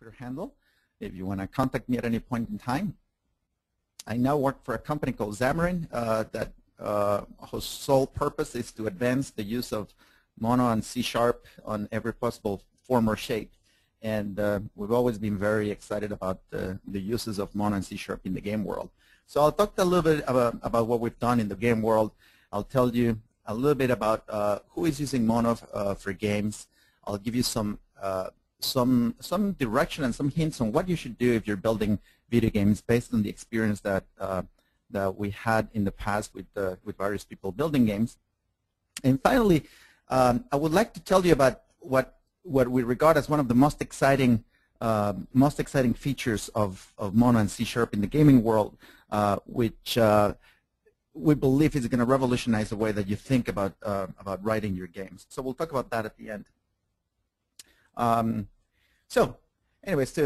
Twitter handle if you want to contact me at any point in time. I now work for a company called Xamarin whose sole purpose is to advance the use of Mono and C# on every possible form or shape. And we've always been very excited about the uses of Mono and C# in the game world. So I'll talk a little bit about what we've done in the game world. I'll tell you a little bit about who is using Mono for games. I'll give you some direction and some hints on what you should do if you're building video games based on the experience that we had in the past with various people building games. And finally, I would like to tell you about what we regard as one of the most exciting features of Mono and C# in the gaming world, which we believe is going to revolutionize the way that you think about writing your games. So we'll talk about that at the end. So, anyways,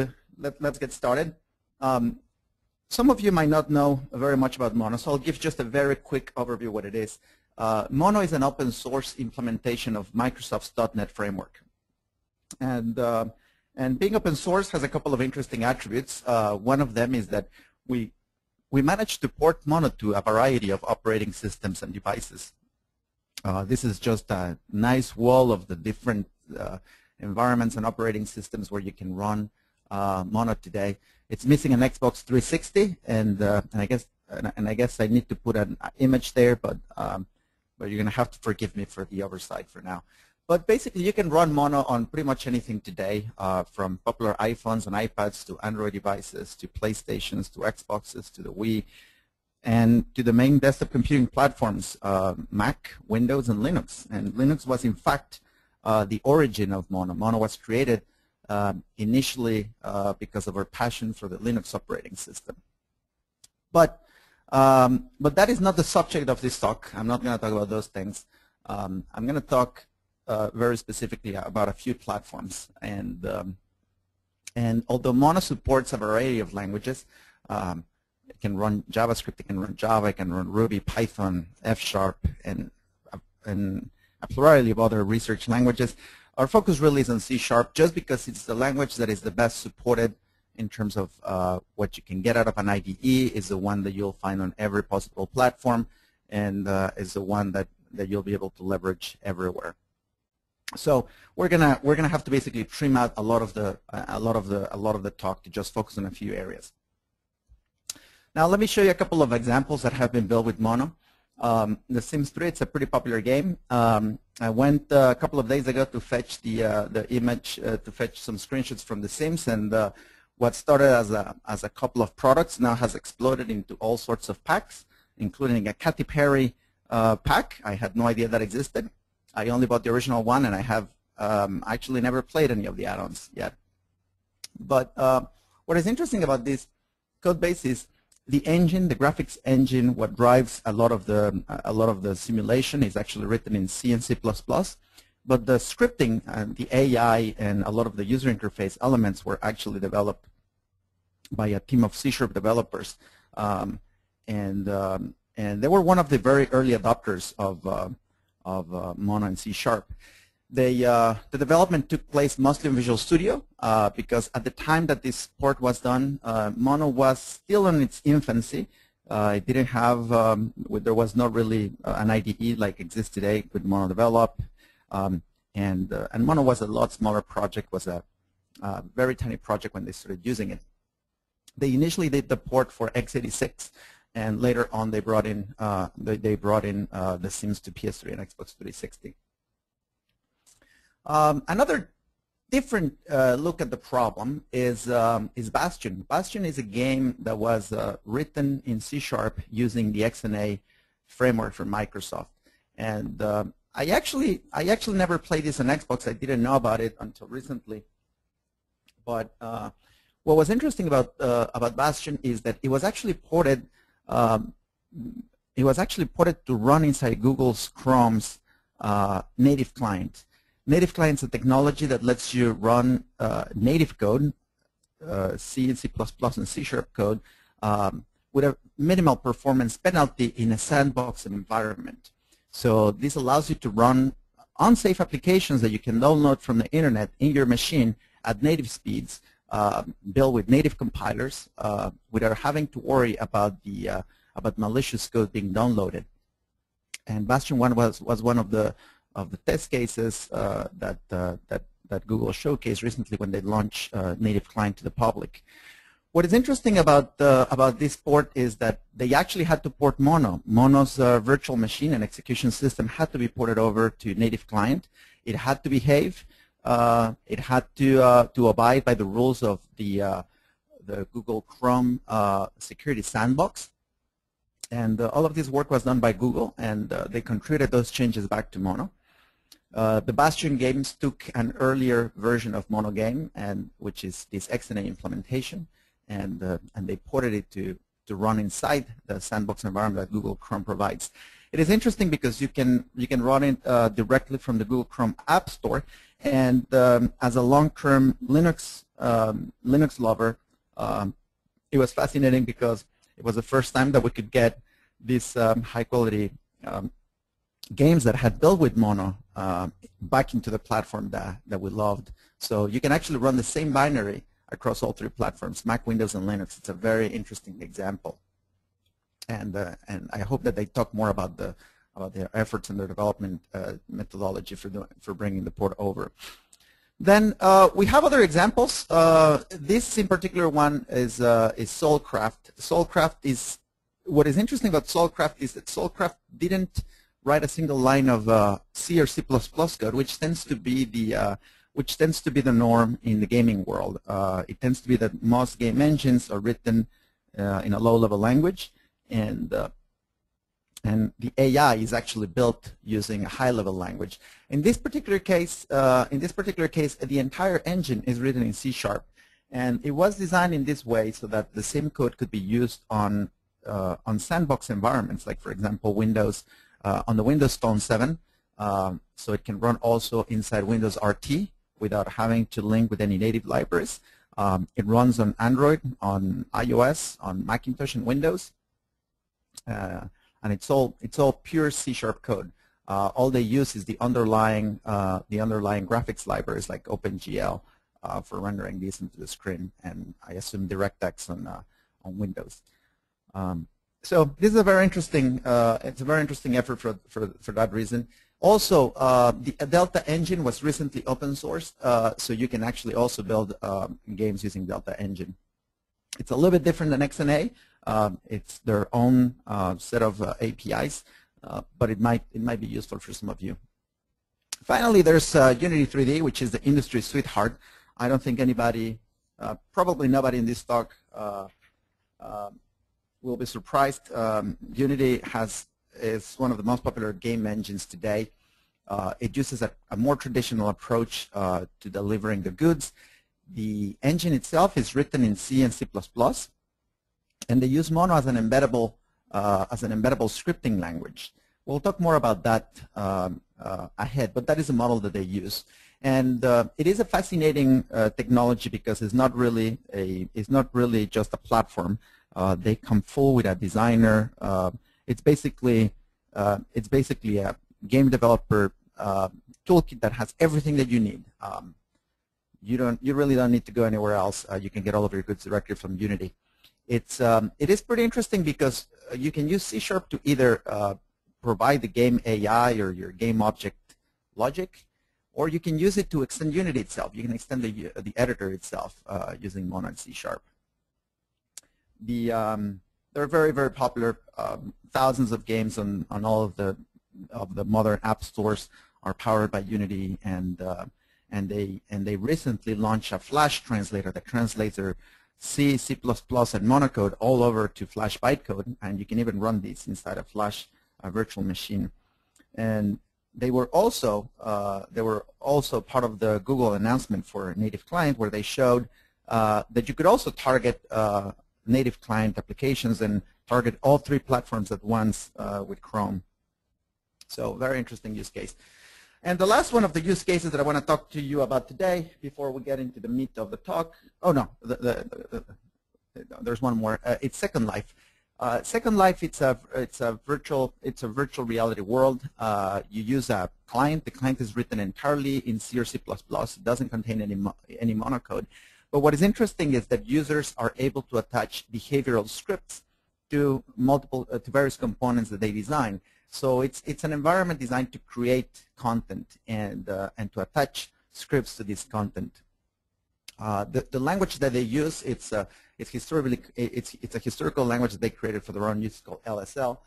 let's get started. Some of you might not know very much about Mono, so I'll give just a very quick overview of what it is. Mono is an open source implementation of Microsoft's .NET framework. And being open source has a couple of interesting attributes. One of them is that we managed to port Mono to a variety of operating systems and devices. This is just a nice wall of the different environments and operating systems where you can run Mono today. It's missing an Xbox 360, and I guess I need to put an image there, but you're going to have to forgive me for the oversight for now. But basically, you can run Mono on pretty much anything today, from popular iPhones and iPads to Android devices to PlayStations to Xboxes to the Wii, and to the main desktop computing platforms, Mac, Windows, and Linux. And Linux was, in fact, the origin of Mono. Mono was created initially because of our passion for the Linux operating system. But that is not the subject of this talk. I'm not going to talk about those things. I'm going to talk very specifically about a few platforms. And although Mono supports a variety of languages, it can run JavaScript, it can run Java, it can run Ruby, Python, F#, and a plurality of other research languages. Our focus really is on C# just because it's the language that is the best supported in terms of what you can get out of an IDE. Is the one that you'll find on every possible platform, and is the one that you'll be able to leverage everywhere. So we're gonna have to basically trim out a lot of the talk to just focus on a few areas. Now let me show you a couple of examples that have been built with Mono. The Sims 3, it's a pretty popular game. I went a couple of days ago to fetch the image, to fetch some screenshots from The Sims, and what started as a couple of products now has exploded into all sorts of packs, including a Katy Perry pack. I had no idea that existed. I only bought the original one, and I have actually never played any of the add-ons yet. But what is interesting about this code base is the engine, the graphics engine. What drives a lot of the simulation is actually written in C and C++. But the scripting and the AI and a lot of the user interface elements were actually developed by a team of C# developers, and they were one of the very early adopters of Mono and C#. The development took place mostly in Visual Studio because at the time that this port was done, Mono was still in its infancy. It didn't have, there was not really an IDE like exists today with Mono Develop, and Mono was a lot smaller project, was a very tiny project when they started using it. They initially did the port for x86, and later on they brought in The Sims to PS3 and Xbox 360. Another different look at the problem is Bastion. Bastion is a game that was written in C# using the XNA framework from Microsoft. And I actually never played this on Xbox. I didn't know about it until recently. But what was interesting about Bastion is that it was actually ported. It was actually ported to run inside Google's Chrome's native client. Native client is a technology that lets you run native code, C and C++ and C# code, with a minimal performance penalty in a sandbox environment. So this allows you to run unsafe applications that you can download from the internet in your machine at native speeds built with native compilers without having to worry about malicious code being downloaded. And Bastion 1 was one of the test cases that Google showcased recently when they launched native client to the public. What is interesting about this port is that they actually had to port Mono. Mono's virtual machine and execution system had to be ported over to native client. It had to behave. It had to abide by the rules of the Google Chrome security sandbox. And all of this work was done by Google, and they contributed those changes back to Mono. The Bastion games took an earlier version of Mono game, which is this XNA implementation, and they ported it to run inside the sandbox environment that Google Chrome provides. It is interesting because you can run it directly from the Google Chrome App Store, and as a long-term Linux lover, it was fascinating because it was the first time that we could get these high-quality games that had built with Mono back into the platform that we loved. So you can actually run the same binary across all three platforms, Mac, Windows, and Linux. It's a very interesting example. And I hope that they talk more about their efforts and their development methodology for bringing the port over. Then we have other examples. This in particular one is Soulcraft. Soulcraft is, what is interesting about Soulcraft is that Soulcraft didn't write a single line of C or C++ code, which tends to be the norm in the gaming world. It tends to be that most game engines are written in a low-level language, and the AI is actually built using a high-level language. In this particular case, the entire engine is written in C#, and it was designed in this way so that the same code could be used on sandbox environments, like for example Windows, on the Windows Phone 7, so it can run also inside Windows RT without having to link with any native libraries. It runs on Android, on iOS, on Macintosh, and Windows. And it's all pure C# code. All they use is the underlying graphics libraries like OpenGL for rendering these into the screen, and I assume DirectX on Windows. So this is a very interesting. It's a very interesting effort for that reason. Also, the Delta engine was recently open sourced, so you can actually also build games using Delta engine. It's a little bit different than XNA. It's their own set of APIs, but it might be useful for some of you. Finally, there's Unity 3D, which is the industry sweetheart. I don't think anybody, probably nobody in this talk will be surprised. Unity is one of the most popular game engines today. It uses a more traditional approach to delivering the goods. The engine itself is written in C and C++, and they use Mono as an embeddable scripting language. We'll talk more about that ahead, but that is a model that they use. And it is a fascinating technology because it's not really just a platform. They come full with a designer. It's basically a game developer toolkit that has everything that you need. You really don't need to go anywhere else. You can get all of your goods directly from Unity. It is pretty interesting because you can use C# to either provide the game AI or your game object logic, or you can use it to extend Unity itself. You can extend the editor itself using Mono and C#. They're very, very popular. Thousands of games on all of the modern app stores are powered by Unity, and they recently launched a Flash translator that translates their C, C++, and Mono code all over to Flash bytecode, and you can even run these inside a Flash virtual machine. And they were also part of the Google announcement for native client, where they showed that you could also target native client applications and target all three platforms at once with Chrome. So very interesting use case. And the last one of the use cases that I want to talk to you about today, before we get into the meat of the talk, oh no, there's one more. It's Second Life. Second Life, it's a virtual reality world. You use a client. The client is written entirely in C or C++. It doesn't contain any Mono code, But what is interesting is that users are able to attach behavioral scripts to to various components that they design. So it's an environment designed to create content and to attach scripts to this content. The language that they use, it's a historical language that they created for their own use called LSL,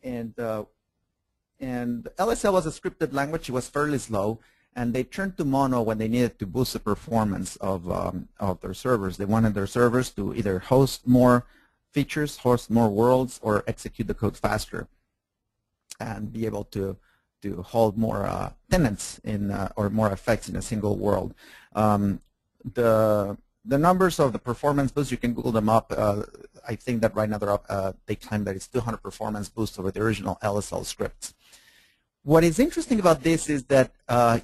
and LSL was a scripted language. It was fairly slow, and they turned to Mono when they needed to boost the performance of their servers. They wanted their servers to either host more features, host more worlds, or execute the code faster, and be able to hold more tenants in or more effects in a single world. The numbers of the performance boost, you can Google them up. I think that right now they're up, they claim that it's 200 performance boost over the original LSL scripts. What is interesting about this is that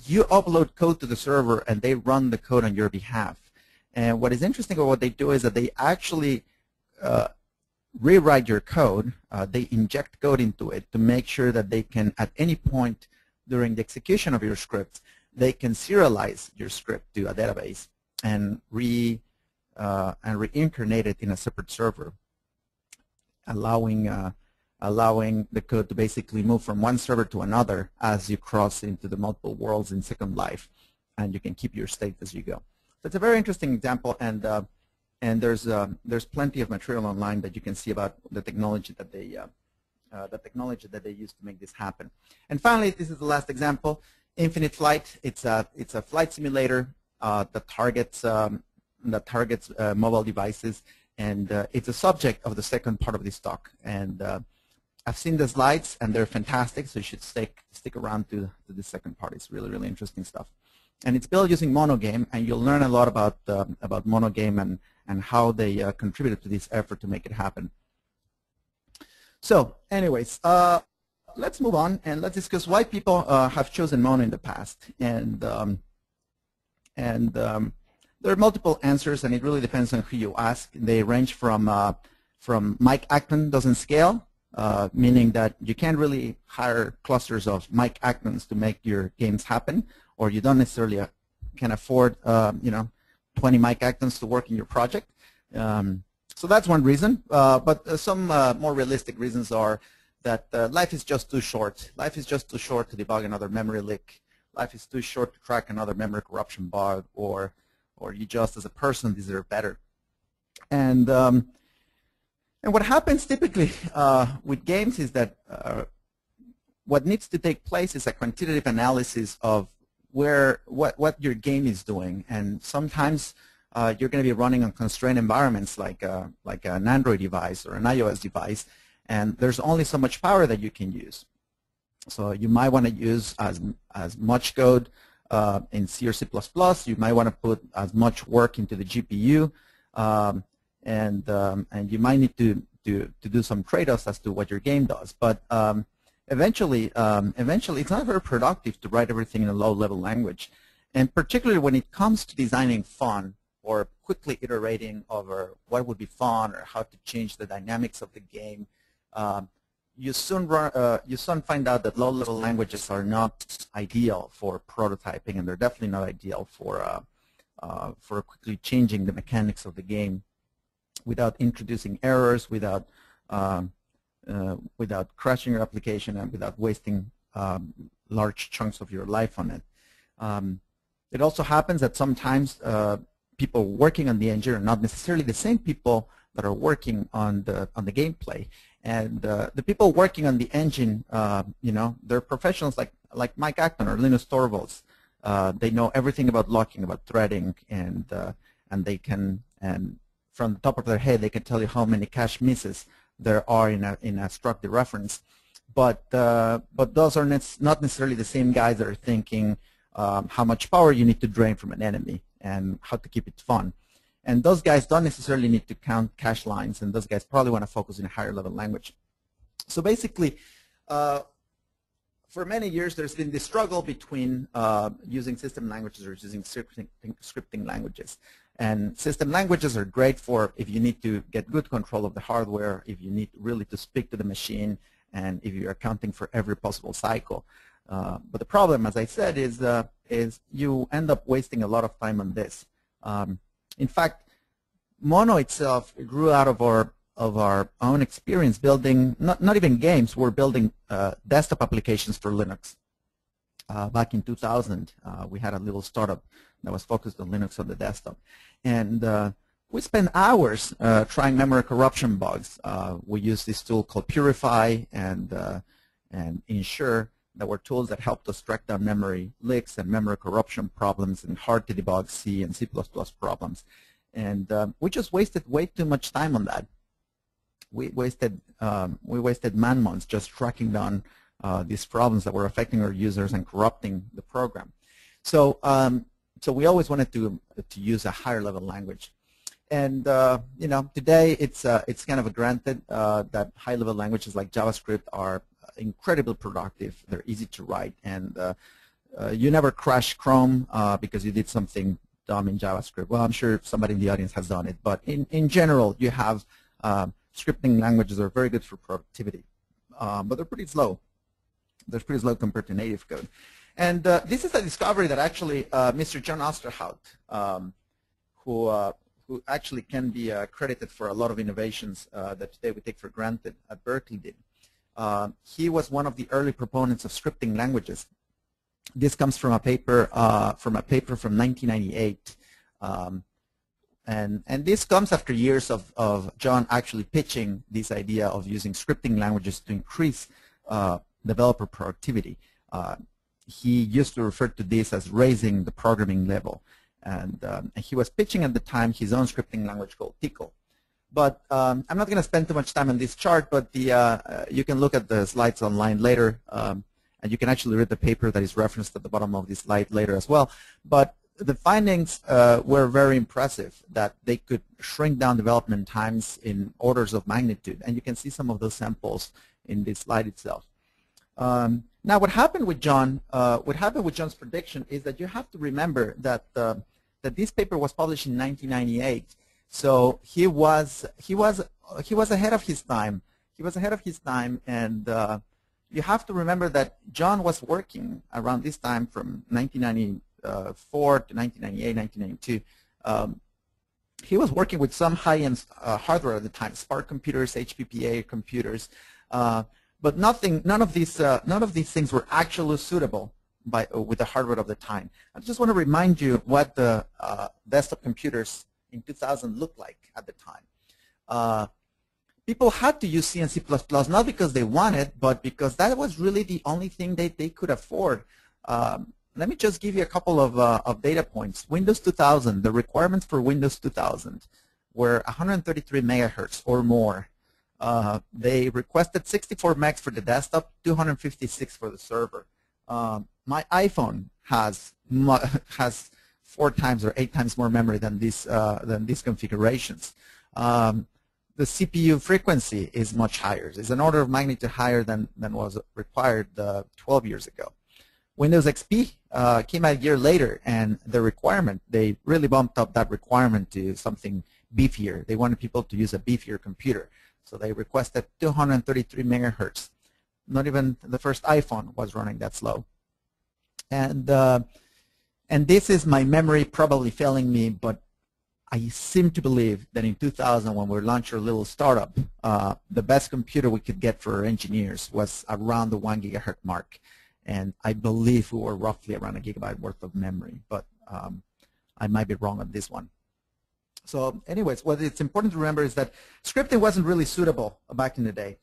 you upload code to the server and they run the code on your behalf. And what is interesting about what they do is that they actually rewrite your code. They inject code into it to make sure that they can, at any point during the execution of your script, they can serialize your script to a database and reincarnate it in a separate server, allowing the code to basically move from one server to another as you cross into the multiple worlds in Second Life, and you can keep your state as you go. So it's a very interesting example, and there's plenty of material online that you can see about the technology that they use to make this happen. And finally, this is the last example. Infinite Flight. It's a flight simulator that targets mobile devices, and it's a subject of the second part of this talk. And I've seen the slides, and they're fantastic. So you should stick around to the second part. It's really, really interesting stuff. And it's built using Monogame, and you'll learn a lot about Monogame and how they contributed to this effort to make it happen. So, anyways, let's move on and let's discuss why people have chosen Mono in the past. And there are multiple answers, and it really depends on who you ask. They range from Mike Acton doesn't scale, meaning that you can't really hire clusters of Mike Actons to make your games happen, or you don't necessarily can afford 20 Mike Actons to work in your project. So that's one reason, but some more realistic reasons are that life is just too short. Life is just too short to debug another memory leak. Life is too short to crack another memory corruption bug, or you just as a person deserve better. And what happens typically with games is that what needs to take place is a quantitative analysis of what your game is doing, and sometimes you're going to be running on constrained environments like an Android device or an iOS device, and there's only so much power that you can use. So you might want to use as much code in C or C++. You might want to put as much work into the GPU, and you might need to do some trade-offs as to what your game does. But eventually, it's not very productive to write everything in a low-level language, and particularly when it comes to designing fun or quickly iterating over what would be fun or how to change the dynamics of the game. You soon find out that low-level languages are not ideal for prototyping, and they're definitely not ideal for quickly changing the mechanics of the game without introducing errors, without crashing your application, and without wasting large chunks of your life on it. It also happens that sometimes people working on the engine are not necessarily the same people that are working on the gameplay. And the people working on the engine, they're professionals like Mike Acton or Linus Torvalds. They know everything about locking, about threading, and they can, and from the top of their head, they can tell you how many cache misses there are in a struct dereference. But those are not necessarily the same guys that are thinking how much power you need to drain from an enemy and how to keep it fun. And those guys don't necessarily need to count cache lines, and those guys probably want to focus in a higher level language. So basically, for many years, there's been this struggle between using system languages or using scripting languages. And system languages are great for if you need to get good control of the hardware, if you need really to speak to the machine, and if you're accounting for every possible cycle. But the problem, as I said, is you end up wasting a lot of time on this. In fact, Mono itself grew out of our own experience building, not even games, we're building desktop applications for Linux. Back in 2000, we had a little startup that was focused on Linux on the desktop. And we spent hours trying memory corruption bugs. We used this tool called Purify and Ensure, that were tools that helped us track down memory leaks and memory corruption problems and hard to debug C and C++ problems. And we just wasted way too much time on that. We wasted man-months just tracking down these problems that were affecting our users and corrupting the program. So so we always wanted to use a higher level language. And you know, today it's kind of a granted that high level languages like JavaScript are incredibly productive. They're easy to write, and you never crash Chrome because you did something dumb in JavaScript. Well, I'm sure somebody in the audience has done it, but in general, you have scripting languages that are very good for productivity, but they're pretty slow. They're pretty slow compared to native code. And this is a discovery that actually Mr. John Ousterhout, who actually can be credited for a lot of innovations that today we take for granted at Berkeley did. He was one of the early proponents of scripting languages. This comes from a paper from 1998, and this comes after years of John actually pitching this idea of using scripting languages to increase developer productivity. He used to refer to this as raising the programming level, and he was pitching at the time his own scripting language called Tickle. But I'm not going to spend too much time on this chart, but you can look at the slides online later, and you can actually read the paper that is referenced at the bottom of this slide later as well. But the findings were very impressive, that they could shrink down development times in orders of magnitude, and you can see some of those samples in this slide itself. Now, what happened with John? What happened with John's prediction is that you have to remember that that this paper was published in 1998. So he was ahead of his time. He was ahead of his time, and you have to remember that John was working around this time from 1994 to 1998, 1992. He was working with some high-end hardware at the time, Spark computers, HPPA computers, but none of these things were actually suitable with the hardware of the time. I just want to remind you what the desktop computers in 2000 looked like at the time. People had to use C and C++, not because they wanted, but because that was really the only thing they could afford. Let me just give you a couple of data points. Windows 2000, the requirements for Windows 2000 were 133 megahertz or more. They requested 64 megs for the desktop, 256 for the server. My iPhone has 4 times or 8 times more memory than these configurations. The CPU frequency is much higher. It's an order of magnitude higher than was required 12 years ago. Windows XP came out a year later, and the requirement, they really bumped up that requirement to something beefier. They wanted people to use a beefier computer. So they requested 233 megahertz. Not even the first iPhone was running that slow. And this is my memory probably failing me, but I seem to believe that in 2000, when we launched our little startup, the best computer we could get for our engineers was around the 1 gigahertz mark. And I believe we were roughly around a gigabyte worth of memory, but I might be wrong on this one. So anyways, what it's important to remember is that scripting wasn't really suitable back in the day.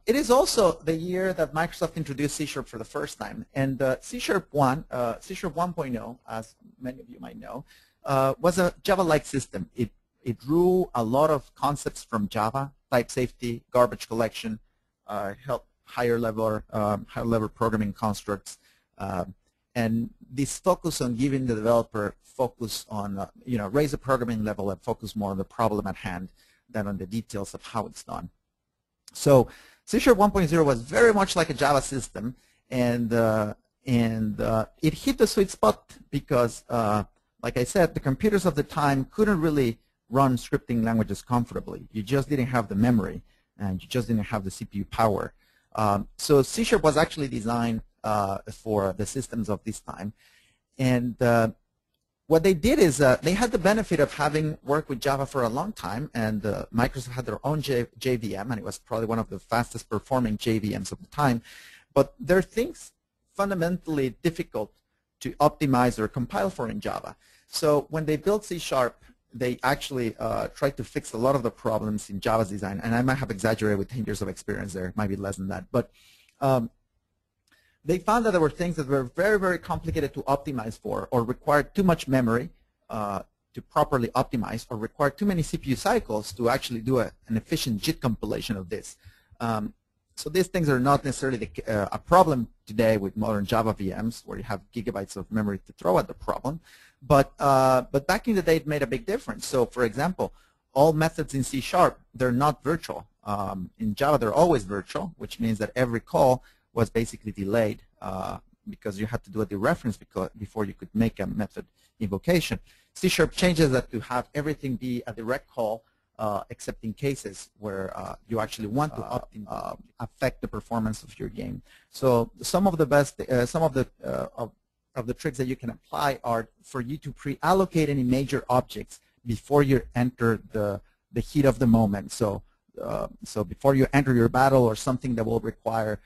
It is also the year that Microsoft introduced C# for the first time. And C# 1.0, as many of you might know, was a Java-like system. It drew a lot of concepts from Java, type safety, garbage collection, higher level programming constructs, and this focus on giving the developer focus on, raise the programming level and focus more on the problem at hand than on the details of how it's done. So C# 1.0 was very much like a Java system, and it hit the sweet spot because, like I said, the computers of the time couldn't really run scripting languages comfortably. You just didn't have the memory, and you just didn't have the CPU power. So C# was actually designed for the systems of this time, and what they did is they had the benefit of having worked with Java for a long time, and Microsoft had their own JVM, and it was probably one of the fastest performing JVMs of the time. But there are things fundamentally difficult to optimize or compile for in Java. So when they built C#, they actually tried to fix a lot of the problems in Java's design, and I might have exaggerated with 10 years of experience there, it might be less than that. But they found that there were things that were very, very complicated to optimize for, or required too much memory to properly optimize, or required too many CPU cycles to actually do an efficient JIT compilation of this. So these things are not necessarily a problem today with modern Java VMs, where you have gigabytes of memory to throw at the problem. But back in the day, it made a big difference. So, for example, all methods in C#, they're not virtual. In Java, they're always virtual, which means that every call was basically delayed because you had to do a dereference before you could make a method invocation. C# changes that to have everything be a direct call, except in cases where you actually want to affect the performance of your game. So some of the best, of the tricks that you can apply are for you to pre-allocate any major objects before you enter the heat of the moment. So before you enter your battle or something that will require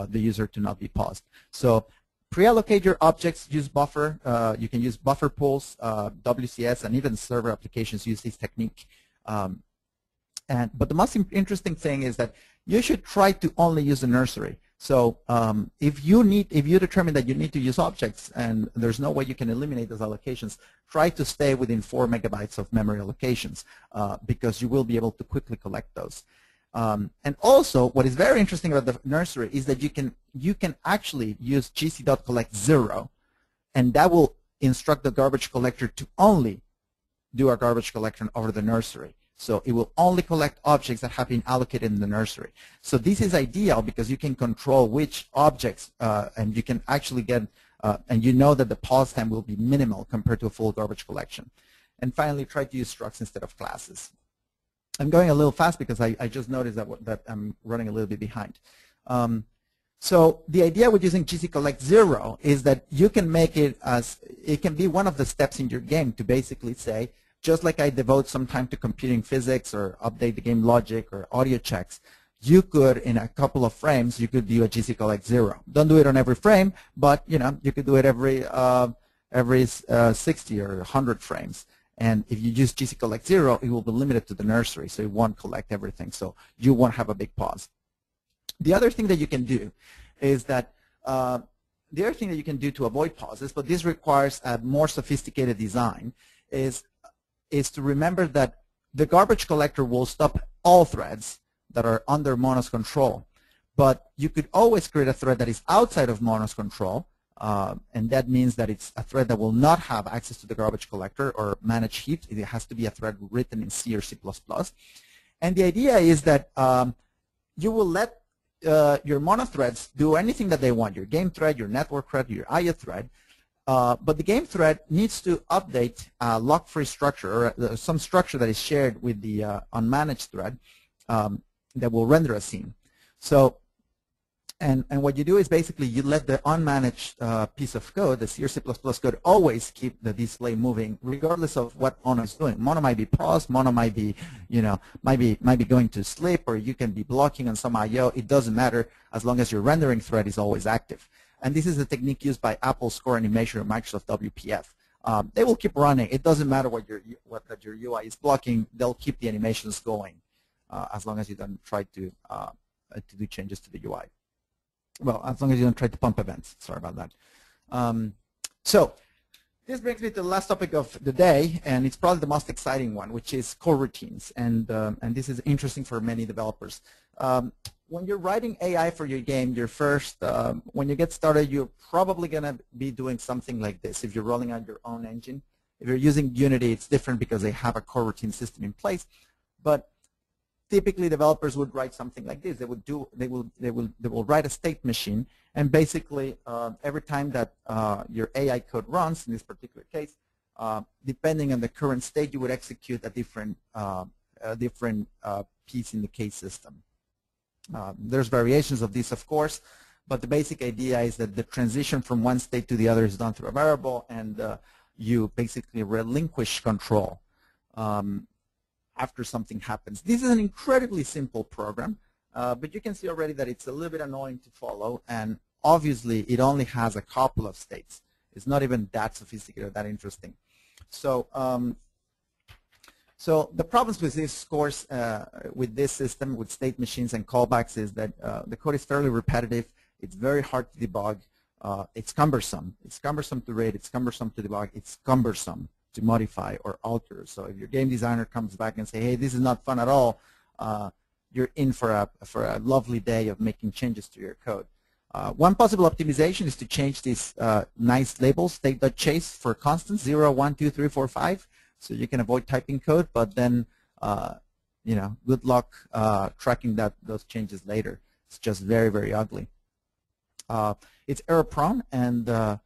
the user to not be paused. So pre-allocate your objects, use buffer. You can use buffer pools, WCS, and even server applications use this technique. But the most interesting thing is that you should try to only use the nursery. So if you determine that you need to use objects and there's no way you can eliminate those allocations, try to stay within 4 megabytes of memory allocations because you will be able to quickly collect those. And also, what is very interesting about the nursery is that you can actually use gc.collect0, and that will instruct the garbage collector to only do a garbage collection over the nursery. So it will only collect objects that have been allocated in the nursery. So this is ideal because you can control which objects, and you can actually get, and you know that the pause time will be minimal compared to a full garbage collection. And finally, try to use structs instead of classes. I'm going a little fast because I just noticed that I'm running a little bit behind. So the idea with using gc_collect0 is that you can make it as, it can be one of the steps in your game to basically say, just like I devote some time to computing physics or update the game logic or audio checks, you could, in a couple of frames, you could do a gc_collect0. Don't do it on every frame, but you could do it every 60 or 100 frames. And if you use gc_collect0, it will be limited to the nursery, so it won't collect everything. So you won't have a big pause. The other thing that you can do is that the other thing that you can do to avoid pauses, but this requires a more sophisticated design, is to remember that the garbage collector will stop all threads that are under Mono's control. But you could always create a thread that is outside of Mono's control, and that means that it's a thread that will not have access to the garbage collector or manage heap. It has to be a thread written in C or C++. And the idea is that you will let your Mono threads do anything that they want, your game thread, your network thread, your IO thread. But the game thread needs to update a lock-free structure, or some structure that is shared with the unmanaged thread that will render a scene. So, and what you do is basically you let the unmanaged piece of code, the C or C++ code, always keep the display moving, regardless of what Mono is doing. Mono might be paused, Mono might be, might be going to sleep, or you can be blocking on some I/O. It doesn't matter as long as your rendering thread is always active. And this is a technique used by Apple Score Animation or Microsoft WPF. They will keep running. It doesn't matter what your UI is blocking. They'll keep the animations going as long as you don't try to do changes to the UI. Well, as long as you don't try to pump events. Sorry about that. So this brings me to the last topic of the day, and it's probably the most exciting one, which is coroutines. And this is interesting for many developers. When you're writing AI for your game, when you get started, you're probably going to be doing something like this if you're rolling out your own engine. If you're using Unity, it's different because they have a coroutine system in place. But typically, developers would write something like this. They will write a state machine, and basically, every time that your AI code runs, in this particular case, depending on the current state, you would execute a different piece in the case system. There's variations of this, of course, but the basic idea is that the transition from one state to the other is done through a variable, and you basically relinquish control after something happens. This is an incredibly simple program, but you can see already that it's a little bit annoying to follow, and obviously it only has a couple of states. It's not even that sophisticated or that interesting. So so the problems with this course, with this system, with state machines and callbacks, is that the code is fairly repetitive. It's very hard to debug. It's cumbersome. It's cumbersome to read. It's cumbersome to debug. It's cumbersome to modify or alter. So if your game designer comes back and say, hey, this is not fun at all, you're in for a lovely day of making changes to your code. One possible optimization is to change these nice labels, state.chase, for constants, 0, 1, 2, 3, 4, 5, so you can avoid typing code, but then, you know, good luck tracking those changes later. It's just very, very ugly. It's error-prone, and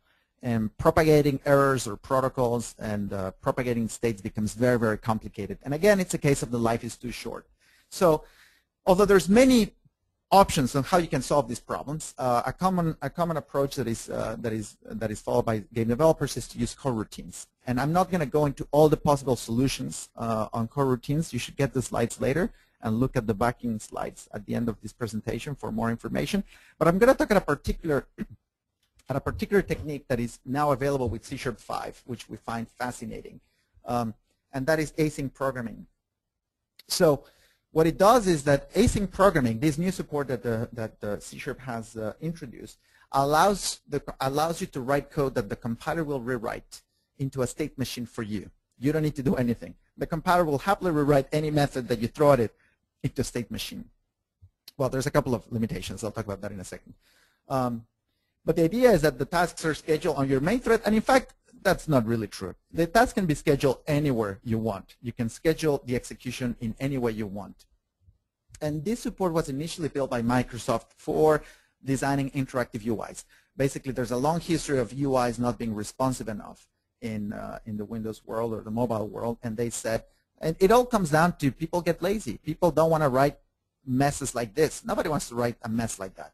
propagating errors or protocols and propagating states becomes very, very complicated. And again, it's a case of the life is too short. So although there's many options on how you can solve these problems, a common approach that is followed by game developers is to use coroutines. And I'm not going to go into all the possible solutions on coroutines. You should get the slides later and look at the backing slides at the end of this presentation for more information. But I'm going to talk at a particular technique that is now available with C#5, which we find fascinating, and that is async programming. So what it does is that async programming, this new support that C# has introduced, allows you to write code that the compiler will rewrite into a state machine for you. You don't need to do anything. The compiler will happily rewrite any method that you throw at it into a state machine. Well, there's a couple of limitations. I'll talk about that in a second. But the idea is that the tasks are scheduled on your main thread, and in fact, that's not really true. The task can be scheduled anywhere you want. You can schedule the execution in any way you want. And this support was initially built by Microsoft for designing interactive UIs. Basically, there's a long history of UIs not being responsive enough in the Windows world or the mobile world, and they said, and it all comes down to people get lazy. People don't want to write messes like this. Nobody wants to write a mess like that.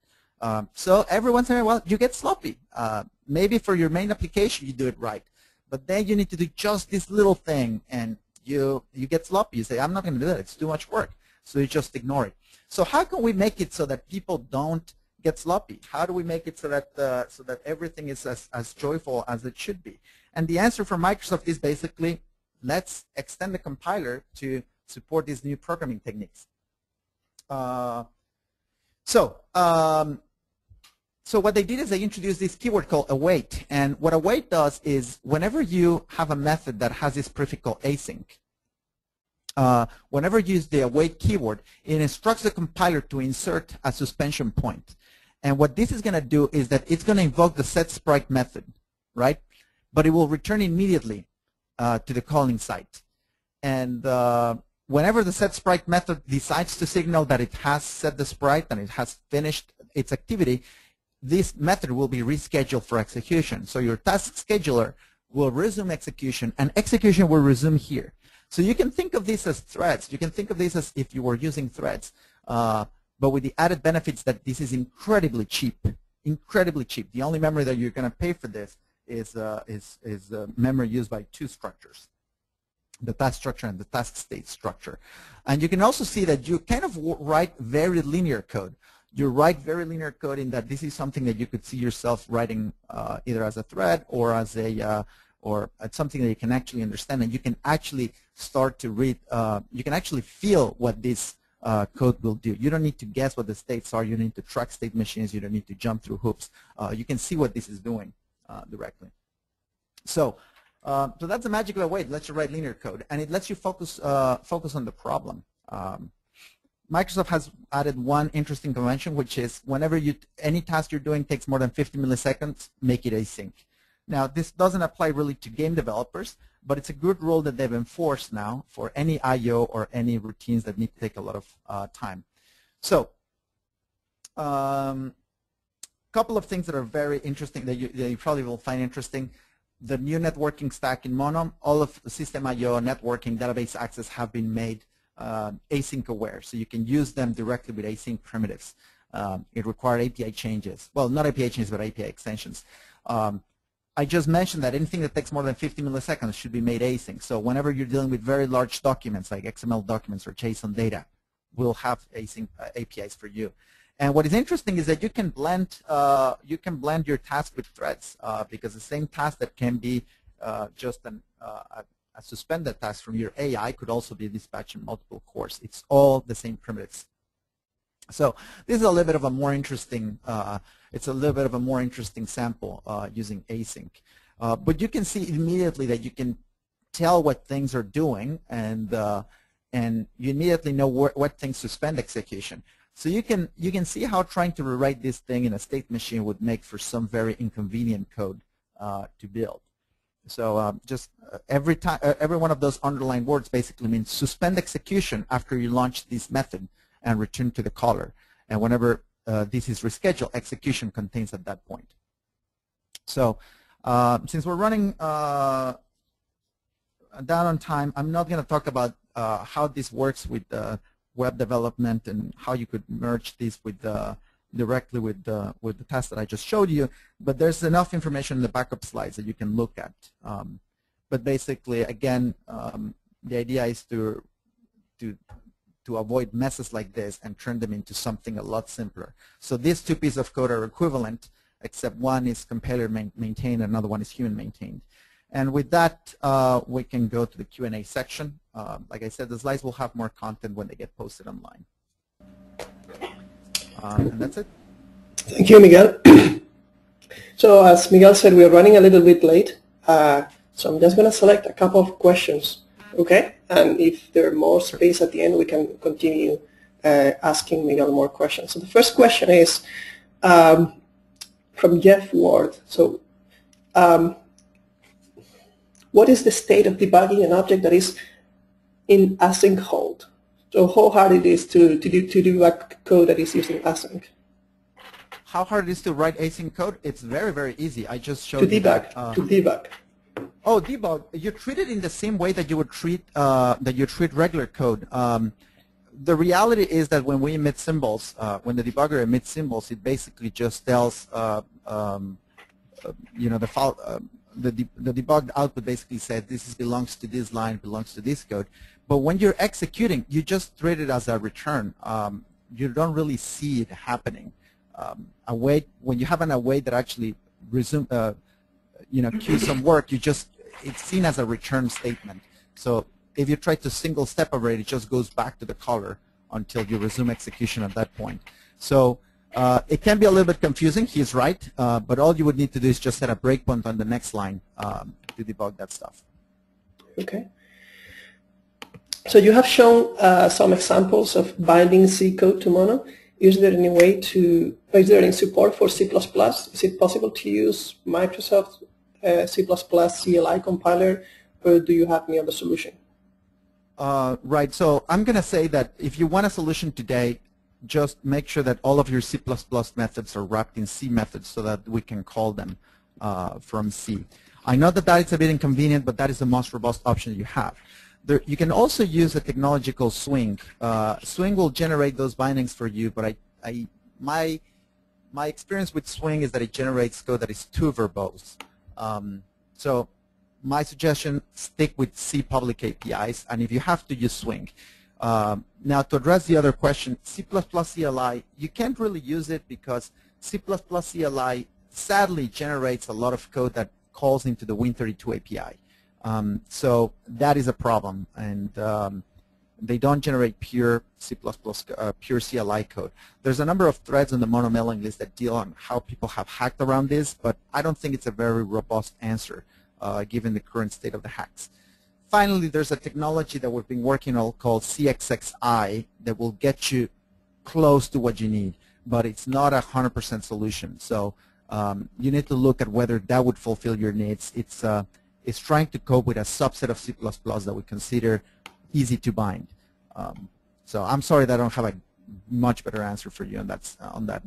So every once in a while, you get sloppy. Maybe for your main application, you do it right. But then you need to do just this little thing, and you get sloppy. You say, I'm not going to do that. It's too much work. So you just ignore it. So how can we make it so that people don't get sloppy? How do we make it so that everything is as joyful as it should be? And the answer from Microsoft is basically, let's extend the compiler to support these new programming techniques. So what they did is they introduced this keyword called await. And what await does is whenever you have a method that has this prefix called async, whenever you use the await keyword, it instructs the compiler to insert a suspension point. And what this is going to do is that it's going to invoke the setSprite method, right? But it will return immediately to the calling site. And whenever the setSprite method decides to signal that it has set the sprite and it has finished its activity, this method will be rescheduled for execution. So your task scheduler will resume execution, and execution will resume here. So you can think of this as threads. You can think of this as if you were using threads, but with the added benefits that this is incredibly cheap. Incredibly cheap. The only memory that you're going to pay for this is memory used by two structures, the task structure and the task state structure. And you can also see that you kind of write very linear code. You write very linear code in that this is something that you could see yourself writing either as a thread or as a or something that you can actually understand, and you can actually start to read. You can actually feel what this code will do. You don't need to guess what the states are. You don't need to track state machines. You don't need to jump through hoops. You can see what this is doing directly. So that's the magic of await. It lets you write linear code, and it lets you focus on the problem. Microsoft has added one interesting convention, which is whenever any task you're doing takes more than 50 milliseconds, make it async. Now, this doesn't apply really to game developers, but it's a good rule that they've enforced now for any I/O or any routines that need to take a lot of time. So, couple of things that are very interesting that you probably will find interesting. The new networking stack in Mono, all of the system I/O, networking, database access have been made async aware, so you can use them directly with async primitives. It required API changes. Well, not API changes, but API extensions. I just mentioned that anything that takes more than 50 milliseconds should be made async. So whenever you're dealing with very large documents like XML documents or JSON data, we'll have async APIs for you. And what is interesting is that you can blend your task with threads because the same task that can be just a suspended task from your AI could also be dispatched in multiple cores. It's all the same primitives. So this is a little bit of a more interesting. It's a little bit of a more interesting sample using async. But you can see immediately that you can tell what things are doing, and you immediately know what things suspend execution. So you can see how trying to rewrite this thing in a state machine would make for some very inconvenient code to build. So every one of those underlined words basically means suspend execution after you launch this method and return to the caller. And whenever this is rescheduled, execution contains at that point. So since we're running down on time, I'm not going to talk about how this works with web development and how you could merge this with directly with the task that I just showed you. But there's enough information in the backup slides that you can look at. But basically, again, the idea is to avoid messes like this and turn them into something a lot simpler. So these two pieces of code are equivalent, except one is compiler maintained, another one is human maintained. And with that, we can go to the Q&A section. Like I said, the slides will have more content when they get posted online. And that's it. Thank you, Miguel. So as Miguel said, we're running a little bit late. So I'm just going to select a couple of questions. Okay, and if there's more space at the end, we can continue asking Miguel more questions. So the first question is from Jeff Ward. So what is the state of debugging an object that is in async hold? So how hard it is to debug code that is using async? How hard it is to write async code? It's very, very easy. I just showed you that. To debug. Oh, debug. You treat it in the same way that you would treat regular code. The reality is that when we emit symbols, when the debugger emits symbols, it basically just tells you know, the debugged output basically says this belongs to this line, belongs to this code. But when you're executing, you just treat it as a return. You don't really see it happening. When you have an await that actually resume, you know, queue some work, it's seen as a return statement. So if you try to single step over it, it just goes back to the caller until you resume execution at that point. So it can be a little bit confusing. He's right. But all you would need to do is just set a breakpoint on the next line to debug that stuff. Okay. So you have shown some examples of binding C code to Mono. Is there any support for C++? Is it possible to use Microsoft C++ CLI compiler, or do you have any other solution? Right. So I'm going to say that if you want a solution today, just make sure that all of your C++ methods are wrapped in C methods so that we can call them from C. I know that is a bit inconvenient, but that is the most robust option you have. You can also use a technology called Swing. Swing will generate those bindings for you, but my experience with Swing is that it generates code that is too verbose. So my suggestion, stick with C public APIs, and if you have to, use Swing. Now, to address the other question, C++ CLI, you can't really use it because C++ CLI sadly generates a lot of code that calls into the Win32 API. So that is a problem, and they don't generate pure C++, pure CLI code. There's a number of threads on the Mono mailing list that deal on how people have hacked around this, but I don't think it's a very robust answer given the current state of the hacks. Finally, there's a technology that we've been working on called CXXI that will get you close to what you need, but it's not a 100% solution. So you need to look at whether that would fulfill your needs. It's trying to cope with a subset of C++ that we consider easy to bind. So I'm sorry that I don't have a much better answer for you on that.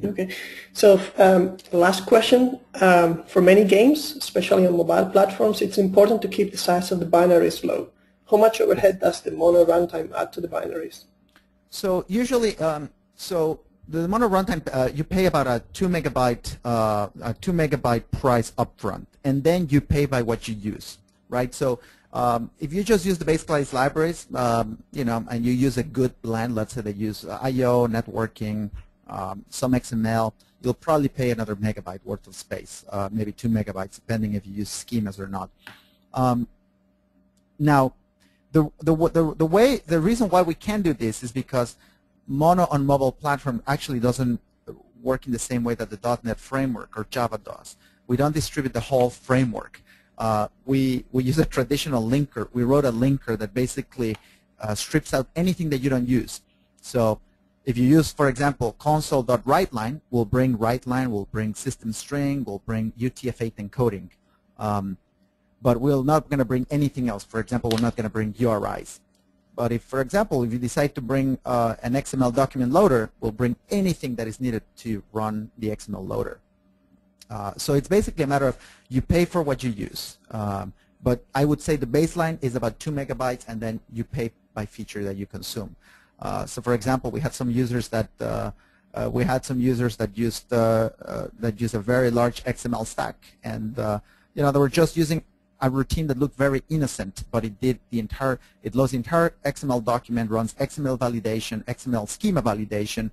Okay. So last question. For many games, especially on mobile platforms, it's important to keep the size of the binaries low. How much overhead does the Mono runtime add to the binaries? So usually, so the Mono runtime, you pay about a 2 megabyte price upfront, and then you pay by what you use, right? So if you just use the base class libraries, you know, and you use a good blend, let's say they use I/O, networking, some XML, you'll probably pay another megabyte worth of space, maybe 2 megabytes, depending if you use schemas or not. Now, the reason why we can do this is because Mono on mobile platform actually doesn't work in the same way that the .NET framework or Java does. We don't distribute the whole framework. We use a traditional linker. We wrote a linker that basically strips out anything that you don't use. So if you use, for example, console.writeLine, we'll bring writeLine, we'll bring system string, we'll bring UTF-8 encoding. But we're not going to bring anything else. For example, we're not going to bring URIs. But if, for example, if you decide to bring an XML document loader, we'll bring anything that is needed to run the XML loader. So it's basically a matter of you pay for what you use. But I would say the baseline is about 2 megabytes, and then you pay by feature that you consume. So, for example, we had some users that used a very large XML stack, and you know, they were just using a routine that looked very innocent, but it loads the entire XML document, runs XML validation, XML schema validation,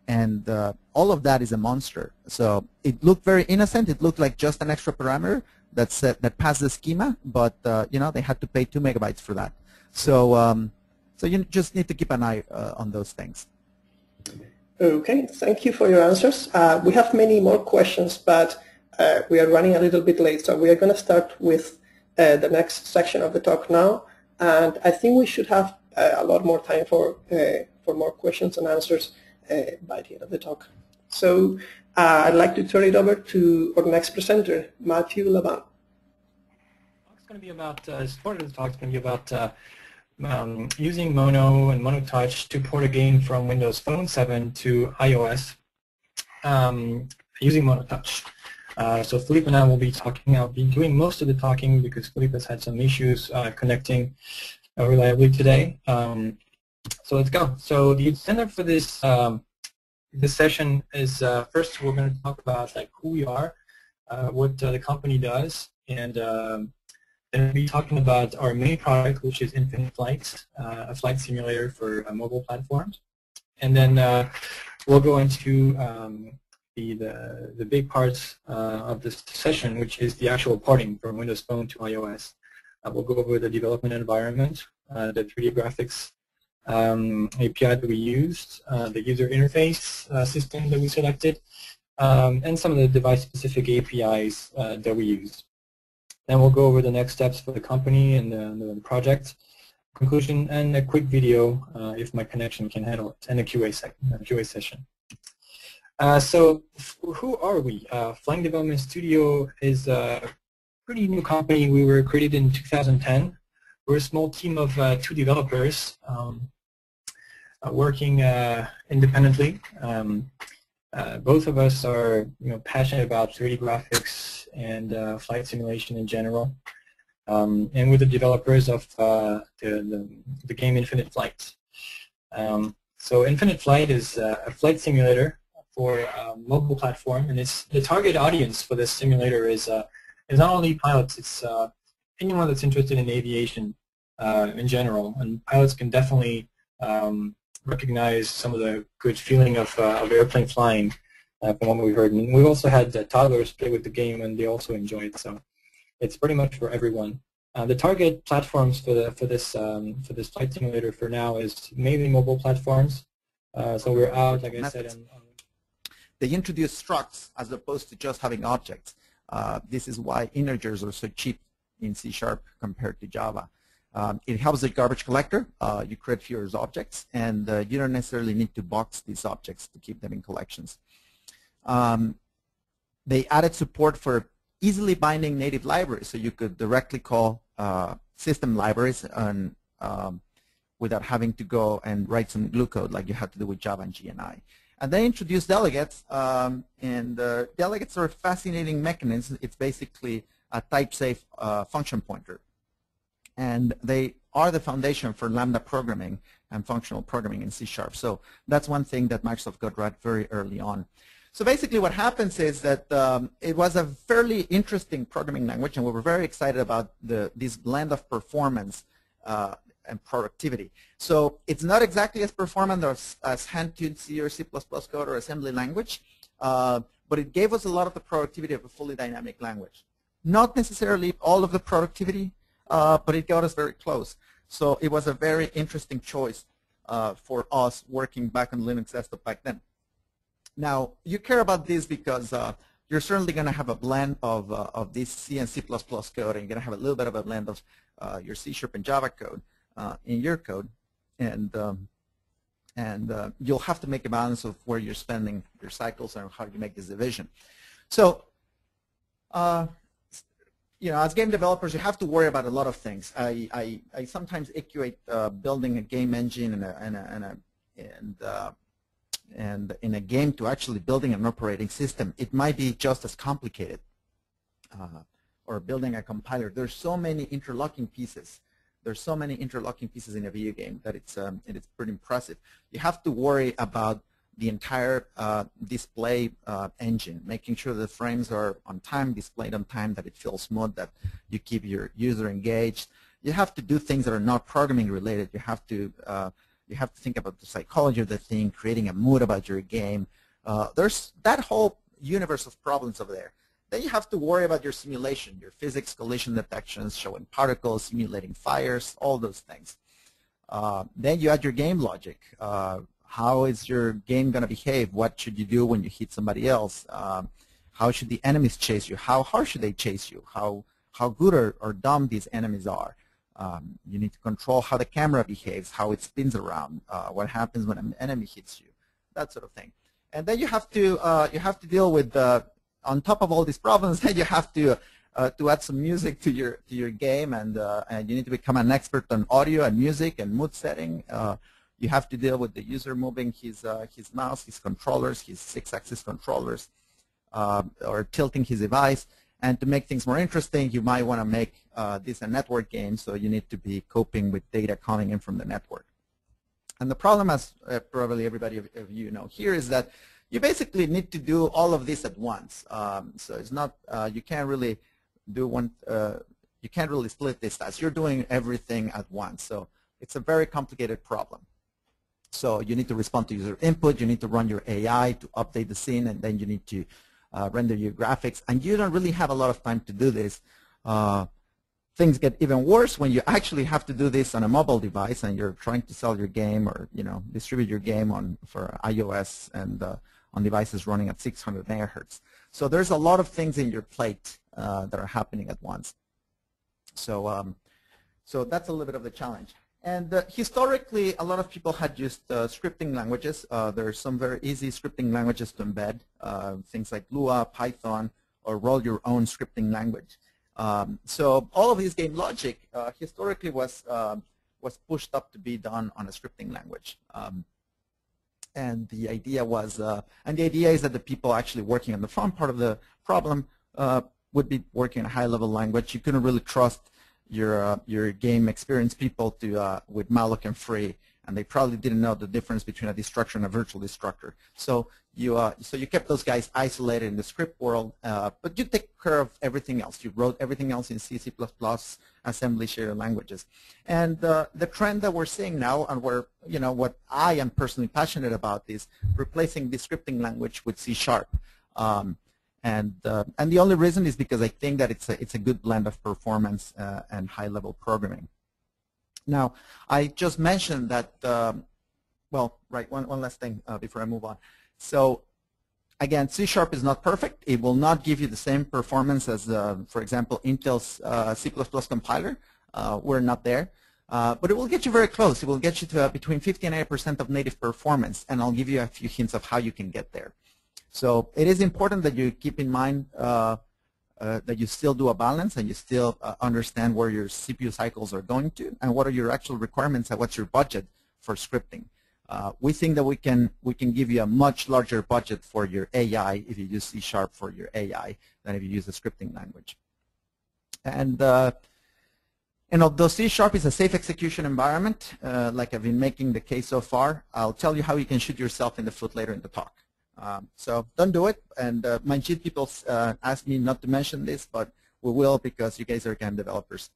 and all of that is a monster. So it looked very innocent. It looked like just an extra parameter that passed the schema, but you know, they had to pay 2 megabytes for that. So so you just need to keep an eye on those things. Okay, thank you for your answers. We have many more questions, but we are running a little bit late, so we are going to start with the next section of the talk now, and I think we should have a lot more time for more questions and answers by the end of the talk. So I'd like to turn it over to our next presenter, Matthew Laban. It's going to be about, part of the talk is going to be about using Mono and Mono Touch to port a game from Windows Phone 7 to iOS using Mono Touch. So Philippe and I will be talking. I'll be doing most of the talking because Philippe has had some issues connecting reliably today. So let's go. So the agenda for this this session is first we're going to talk about like who we are, what the company does, and then we'll be talking about our main product, which is Infinite Flight, a flight simulator for mobile platforms, and then we'll go into the big parts of this session, which is the actual porting from Windows Phone to iOS. We'll go over the development environment, the 3D graphics API that we used, the user interface system that we selected, and some of the device-specific APIs that we used. Then we'll go over the next steps for the company and the project, conclusion, and a quick video if my connection can handle it, and a QA session. So who are we? Flying Development Studio is a pretty new company. We were created in 2010. We're a small team of 2 developers working independently. Both of us are passionate about 3D graphics and flight simulation in general. And we're the developers of the game Infinite Flight. So Infinite Flight is a flight simulator for a mobile platform, and it's the target audience for this simulator is not only pilots, it's anyone that's interested in aviation in general, and pilots can definitely recognize some of the good feeling of airplane flying from what we've heard. And we've also had toddlers play with the game, and they also enjoy it, so it's pretty much for everyone. The target platforms for this flight simulator for now is mainly mobile platforms. So we're out, like I said, they introduce structs as opposed to just having objects. This is why integers are so cheap in C# compared to Java. It helps the garbage collector. You create fewer objects, and you don't necessarily need to box these objects to keep them in collections. They added support for easily binding native libraries, so you could directly call system libraries and, without having to go and write some glue code like you had to do with Java and GNI. And they introduced delegates, and delegates are a fascinating mechanism. It's basically a type-safe function pointer. And they are the foundation for Lambda programming and functional programming in C#. So that's one thing that Microsoft got right very early on. So basically what happens is that it was a fairly interesting programming language, and we were very excited about this blend of performance and productivity. So it's not exactly as performant as hand-tuned C or C++ code or assembly language, but it gave us a lot of the productivity of a fully dynamic language. Not necessarily all of the productivity, but it got us very close. So it was a very interesting choice for us working back on Linux desktop back then. Now, you care about this because you're certainly going to have a blend of this C and C++ code, and you're going to have a little bit of a blend of your C# and Java code in your code, and you'll have to make a balance of where you're spending your cycles and how you make this division. So, you know, as game developers, you have to worry about a lot of things. I sometimes equate building a game engine and in a game to actually building an operating system. It might be just as complicated, or building a compiler. There's so many interlocking pieces. There's so many interlocking pieces in a video game that it's pretty impressive. You have to worry about the entire display engine, making sure the frames are on time, displayed on time, that it feels smooth, that you keep your user engaged. You have to do things that are not programming related. You have to think about the psychology of the thing, creating a mood about your game. There's that whole universe of problems over there. Then you have to worry about your simulation, your physics, collision detections, showing particles, simulating fires, all those things. Then you add your game logic. How is your game going to behave? What should you do when you hit somebody else? How should the enemies chase you? How hard should they chase you? How good or dumb these enemies are? You need to control how the camera behaves, how it spins around, what happens when an enemy hits you, that sort of thing. And then you have to deal with on top of all these problems. Then you have to add some music to your game, and you need to become an expert on audio and music and mood setting. You have to deal with the user moving his mouse, his controllers, his 6-axis controllers, or tilting his device. And to make things more interesting, you might want to make this a network game, so you need to be coping with data coming in from the network. And the problem, as probably everybody of you know here, is that you basically need to do all of this at once. So it's not, you can't really do one, you can't really split this as you're doing everything at once. So it's a very complicated problem. So you need to respond to user input, you need to run your AI to update the scene, and then you need to render your graphics, and you don't really have a lot of time to do this. Things get even worse when you actually have to do this on a mobile device and you're trying to sell your game, or distribute your game for iOS and on devices running at 600 megahertz. So there's a lot of things in your plate that are happening at once. So so that's a little bit of the challenge. And historically, a lot of people had used scripting languages. There are some very easy scripting languages to embed, things like Lua, Python, or roll your own scripting language. So all of this game logic historically was pushed up to be done on a scripting language. And the idea is that the people actually working on the front part of the problem would be working in a high-level language. You couldn't really trust your game experienced people to with malloc and free, and they probably didn't know the difference between a destructor and a virtual destructor. So you kept those guys isolated in the script world, but you take care of everything else. You wrote everything else in C, C++, assembly, shared languages. And the trend that we're seeing now, and what I am personally passionate about, is replacing the scripting language with C#. And the only reason is because I think that it's a good blend of performance and high-level programming. Now, I just mentioned that, one last thing before I move on. So, again, C# is not perfect. It will not give you the same performance as, for example, Intel's C++ compiler. We're not there. But it will get you very close. It will get you to between 50 and 80% of native performance, and I'll give you a few hints of how you can get there. So it is important that you keep in mind that you still do a balance and you still understand where your CPU cycles are going to and what are your actual requirements and what's your budget for scripting. We think that we can give you a much larger budget for your AI if you use C# for your AI than if you use a scripting language. And And although C# is a safe execution environment, like I've been making the case so far, I'll tell you how you can shoot yourself in the foot later in the talk. So don't do it. And my JIT people asked me not to mention this, but we will because you guys are game developers.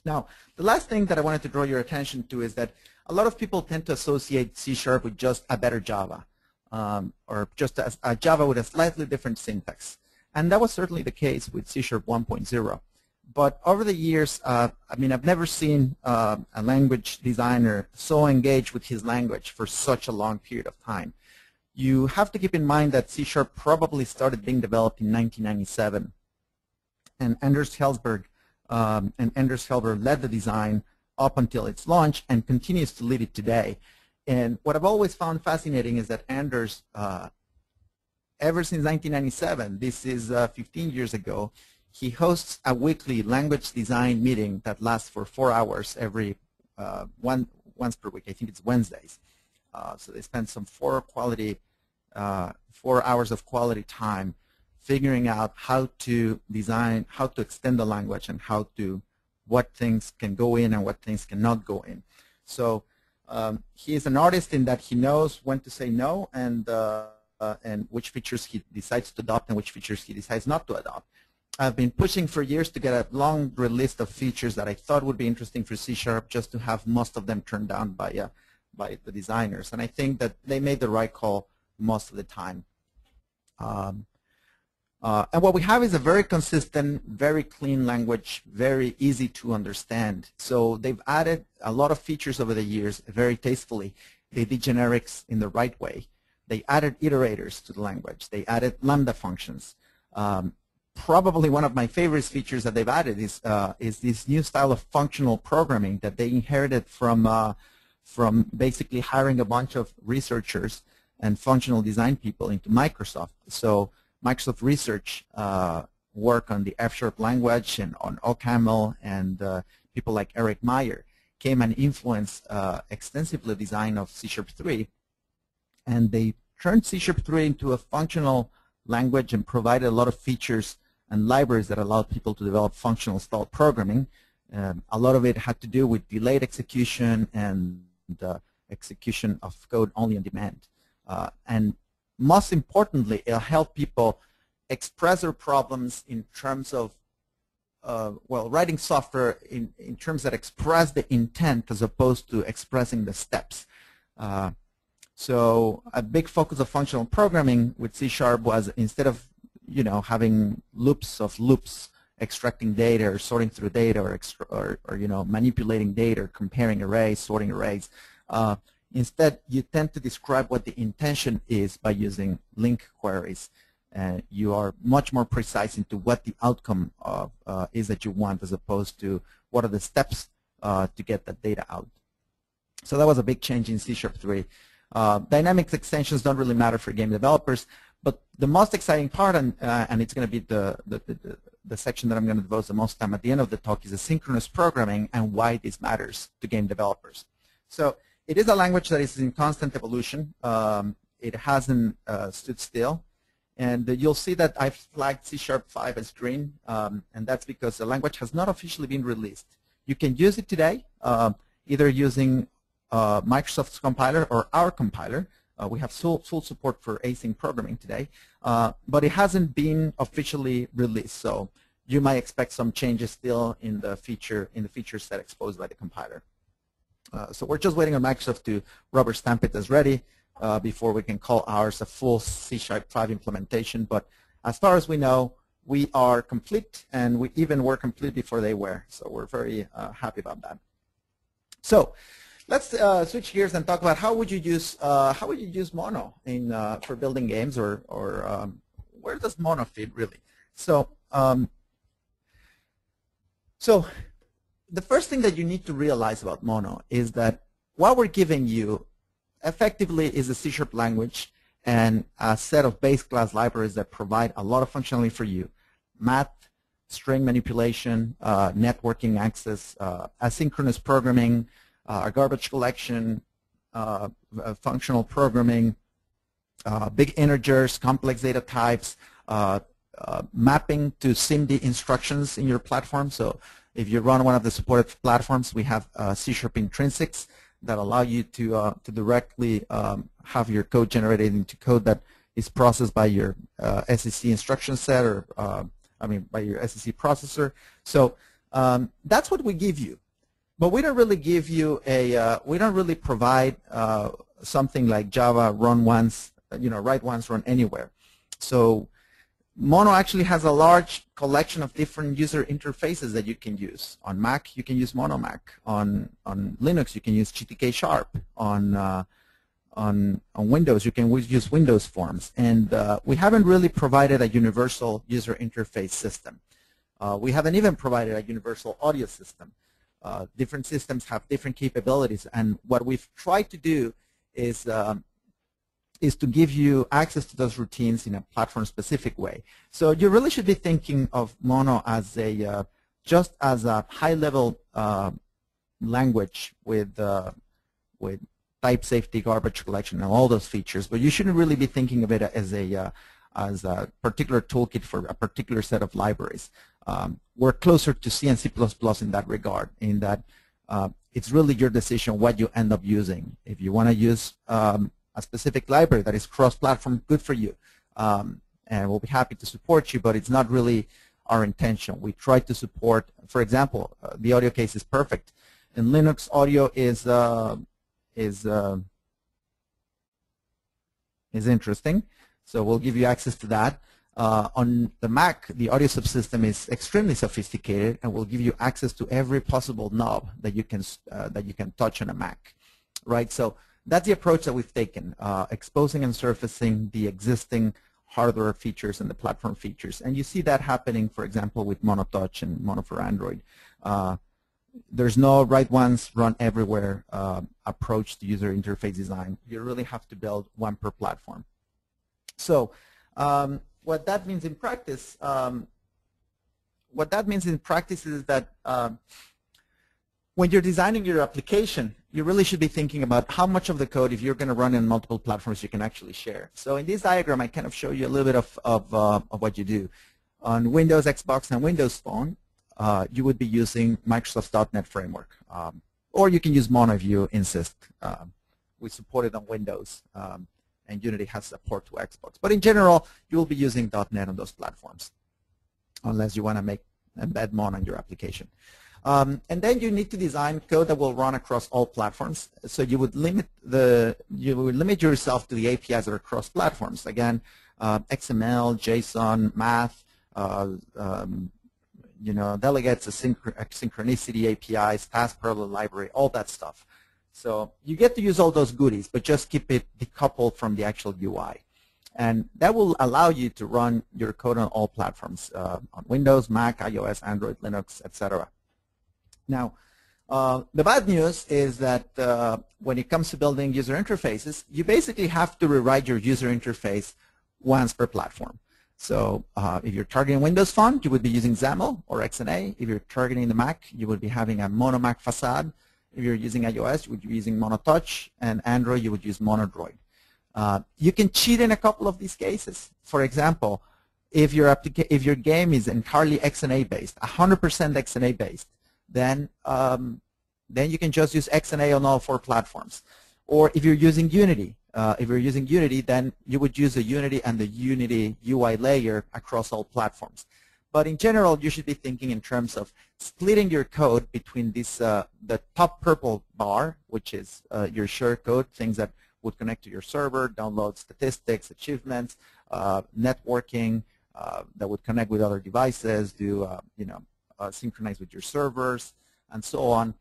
Now, the last thing that I wanted to draw your attention to is that a lot of people tend to associate C# with just a better Java, or just a Java with a slightly different syntax. And that was certainly the case with C# 1.0. But over the years, I mean, I've never seen a language designer so engaged with his language for such a long period of time. You have to keep in mind that C# probably started being developed in 1997, and Anders Hellberg led the design up until its launch and continues to lead it today. And what I've always found fascinating is that Anders, ever since 1997, this is 15 years ago, he hosts a weekly language design meeting that lasts for 4 hours every once per week. I think it's Wednesdays. So they spend some 4 hours of quality time figuring out how to design, how to extend the language, and what things can go in and what things cannot go in. So he is an artist in that he knows when to say no and which features he decides to adopt and which features he decides not to adopt. I've been pushing for years to get a long list of features that I thought would be interesting for C# just to have most of them turned down by the designers. And I think that they made the right call most of the time. And what we have is a very consistent, very clean language, very easy to understand. So they've added a lot of features over the years very tastefully. They did generics in the right way. They added iterators to the language. They added lambda functions. Probably one of my favorite features that they've added is this new style of functional programming that they inherited from basically hiring a bunch of researchers and functional design people into Microsoft. So Microsoft Research work on the F# language and on OCaml, and people like Eric Meyer came and influenced extensively the design of C# 3. And they turned C# 3 into a functional language and provided a lot of features and libraries that allowed people to develop functional style programming. A lot of it had to do with delayed execution and execution of code only on demand. And most importantly, it'll help people express their problems in terms of, writing software in terms that express the intent as opposed to expressing the steps. So a big focus of functional programming with C# was, instead of having loops extracting data or sorting through data or manipulating data or comparing arrays, sorting arrays, instead you tend to describe what the intention is by using link queries. And you are much more precise into what the outcome is that you want, as opposed to what are the steps to get that data out. So that was a big change in C# 3. Dynamics extensions don't really matter for game developers, but the most exciting part, and it's going to be the section that I'm going to devote the most time at the end of the talk, is asynchronous programming and why this matters to game developers. So it is a language that is in constant evolution. It hasn't stood still. And you'll see that I've flagged C# 5 as green, and that's because the language has not officially been released. You can use it today, either using Microsoft's compiler or our compiler. We have full support for async programming today, but it hasn't been officially released. So you might expect some changes still in the feature set exposed by the compiler. So we're just waiting on Microsoft to rubber stamp it as ready before we can call ours a full C# 5 implementation. But as far as we know, we are complete, and we even were complete before they were. So we're very happy about that. So let's switch gears and talk about how would you use Mono for building games, or where does Mono fit really? So the first thing that you need to realize about Mono is that what we're giving you effectively is a C# language and a set of base class libraries that provide a lot of functionality for you: math, string manipulation, networking access, asynchronous programming, garbage collection, functional programming, big integers, complex data types, mapping to SIMD instructions in your platform. So if you run one of the supported platforms, we have C# intrinsics that allow you to directly have your code generated into code that is processed by your SEC instruction set, or by your SEC processor. So that's what we give you. But we don't really give you we don't really provide something like Java run once, write once, run anywhere. So Mono actually has a large collection of different user interfaces that you can use. On Mac, you can use Mono Mac. On Linux, you can use GTK Sharp. On Windows, you can use Windows Forms. And we haven't really provided a universal user interface system. We haven't even provided a universal audio system. Different systems have different capabilities, and what we've tried to do is to give you access to those routines in a platform-specific way. So you really should be thinking of Mono as just as a high-level language with type safety, garbage collection, and all those features. But you shouldn't really be thinking of it as a particular toolkit for a particular set of libraries. We're closer to C and C++ in that regard, in that it's really your decision what you end up using. If you want to use a specific library that is cross-platform, good for you. And we'll be happy to support you, but it's not really our intention. We try to support, for example, the audio case is perfect. In Linux, audio is interesting, so we'll give you access to that. On the Mac, the audio subsystem is extremely sophisticated, and will give you access to every possible knob that you can touch on a Mac, right? So that's the approach that we've taken, exposing and surfacing the existing hardware features and the platform features. And you see that happening, for example, with Mono Touch and Mono for Android. There's no write once, run everywhere approach to user interface design. You really have to build one per platform. So what that means in practice, is that when you're designing your application, you really should be thinking about how much of the code, if you're going to run in multiple platforms, you can actually share. So in this diagram, I kind of show you a little bit of what you do. On Windows, Xbox, and Windows Phone, you would be using Microsoft's .NET framework. Or you can use Mono if you insist. We support it on Windows, and Unity has support to Xbox. But in general, you will be using .NET on those platforms, unless you want to embed Mono in your application. And then you need to design code that will run across all platforms. So you would limit yourself to the APIs that are cross platforms. Again, XML, JSON, math, delegates, synchronicity APIs, task parallel library, all that stuff. So you get to use all those goodies, but just keep it decoupled from the actual UI. And that will allow you to run your code on all platforms, on Windows, Mac, iOS, Android, Linux, etc. Now, the bad news is that when it comes to building user interfaces, you basically have to rewrite your user interface once per platform. So if you're targeting Windows Phone, you would be using XAML or XNA. If you're targeting the Mac, you would be having a Mono Mac facade. If you're using iOS, you would be using Mono Touch, and Android, you would use Mono Droid. You can cheat in a couple of these cases. For example, if your game is entirely XNA based, 100% XNA based, then you can just use XNA on all 4 platforms. Or if you're using Unity, then you would use the Unity and the Unity UI layer across all platforms. But in general, you should be thinking in terms of splitting your code between this, the top purple bar, which is your shared code, things that would connect to your server, download statistics, achievements, networking that would connect with other devices, synchronize with your servers, and so on.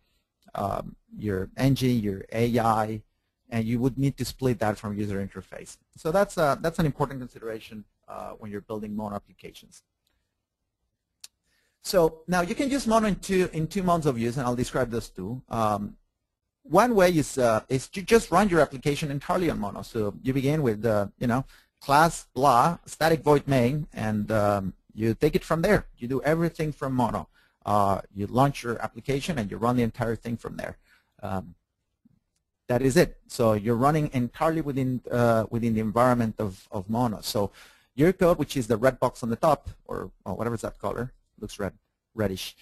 Your engine, your AI, and you would need to split that from user interface. So that's an important consideration when you're building Mono applications. So now you can use Mono in two modes of use, and I'll describe those two. One way is to just run your application entirely on Mono. So you begin with class blah static void main, and you take it from there. You do everything from Mono. You launch your application and you run the entire thing from there. That is it. So you're running entirely within the environment of Mono. So your code, which is the red box on the top, or whatever is that color, looks reddish.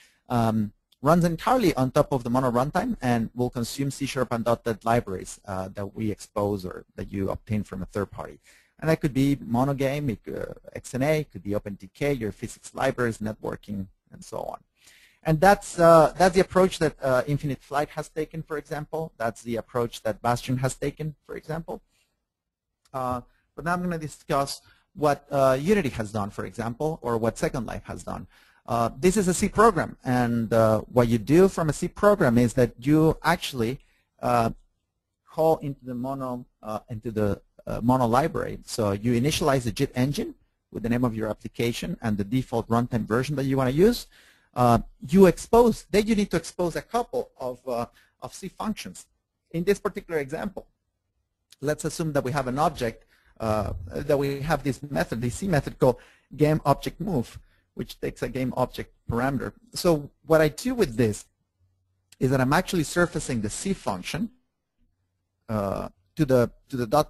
runs entirely on top of the Mono runtime and will consume C# and .NET libraries that we expose or that you obtain from a third party. And that could be Monogame, XNA, it could be OpenTK, your physics libraries, networking, and so on. And that's the approach that Infinite Flight has taken, for example. That's the approach that Bastion has taken, for example. But now I'm going to discuss what Unity has done, for example, or what Second Life has done. This is a C program, and what you do from a C program is that you actually call into the Mono library. So you initialize the JIT engine with the name of your application and the default runtime version that you want to use. You need to expose a couple of C functions. In this particular example, let's assume that we have an object, that we have this method, the C method called GameObjectMove, which takes a GameObject parameter. So what I do with this is that I'm actually surfacing the C function to the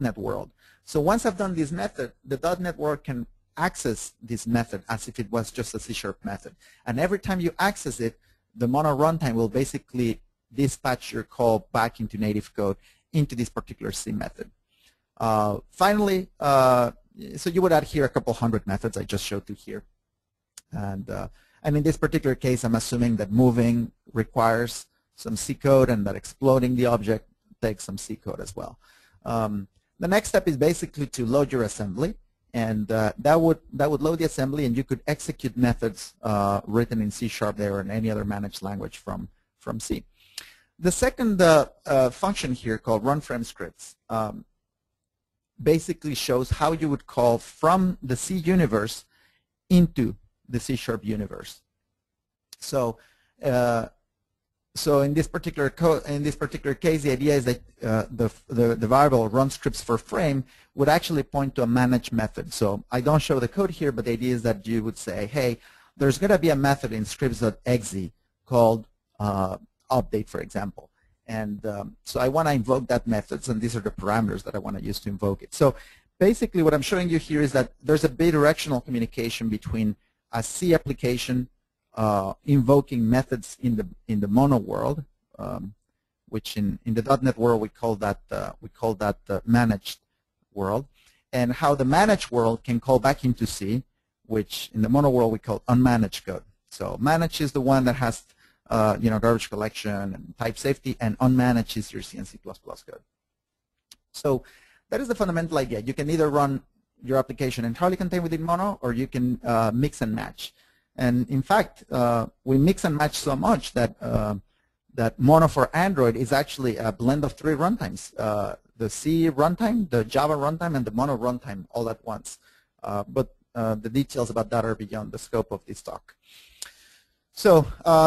.NET world. So once I've done this method, the .NET world can access this method as if it was just a C# method. And every time you access it, the Mono runtime will basically dispatch your call back into native code into this particular C method. Finally, so you would add here a couple hundred methods I just showed you here. And in this particular case, I'm assuming that moving requires some C code and that exploding the object takes some C code as well. The next step is basically to load your assembly, and that would load the assembly, and you could execute methods written in C# there or in any other managed language from C. The second function here called runFrameScripts basically shows how you would call from the C universe into the C# universe. So in this particular case, the idea is that the variable run scripts for frame would actually point to a managed method. So I don't show the code here, but the idea is that you would say, hey, there's going to be a method in scripts.exe called update, for example. And so I want to invoke that method, and these are the parameters that I want to use to invoke it. So basically what I'm showing you here is that there's a bidirectional communication between a C application invoking methods in the Mono world, which in the .NET world we call that the managed world, and how the managed world can call back into C, which in the Mono world we call unmanaged code. So managed is the one that has garbage collection and type safety, and unmanaged is your C and C++ code. So that is the fundamental idea. You can either run your application entirely contained within Mono, or you can mix and match. And in fact, we mix and match so much that that Mono for Android is actually a blend of 3 runtimes: the C runtime, the Java runtime, and the Mono runtime all at once. But the details about that are beyond the scope of this talk. So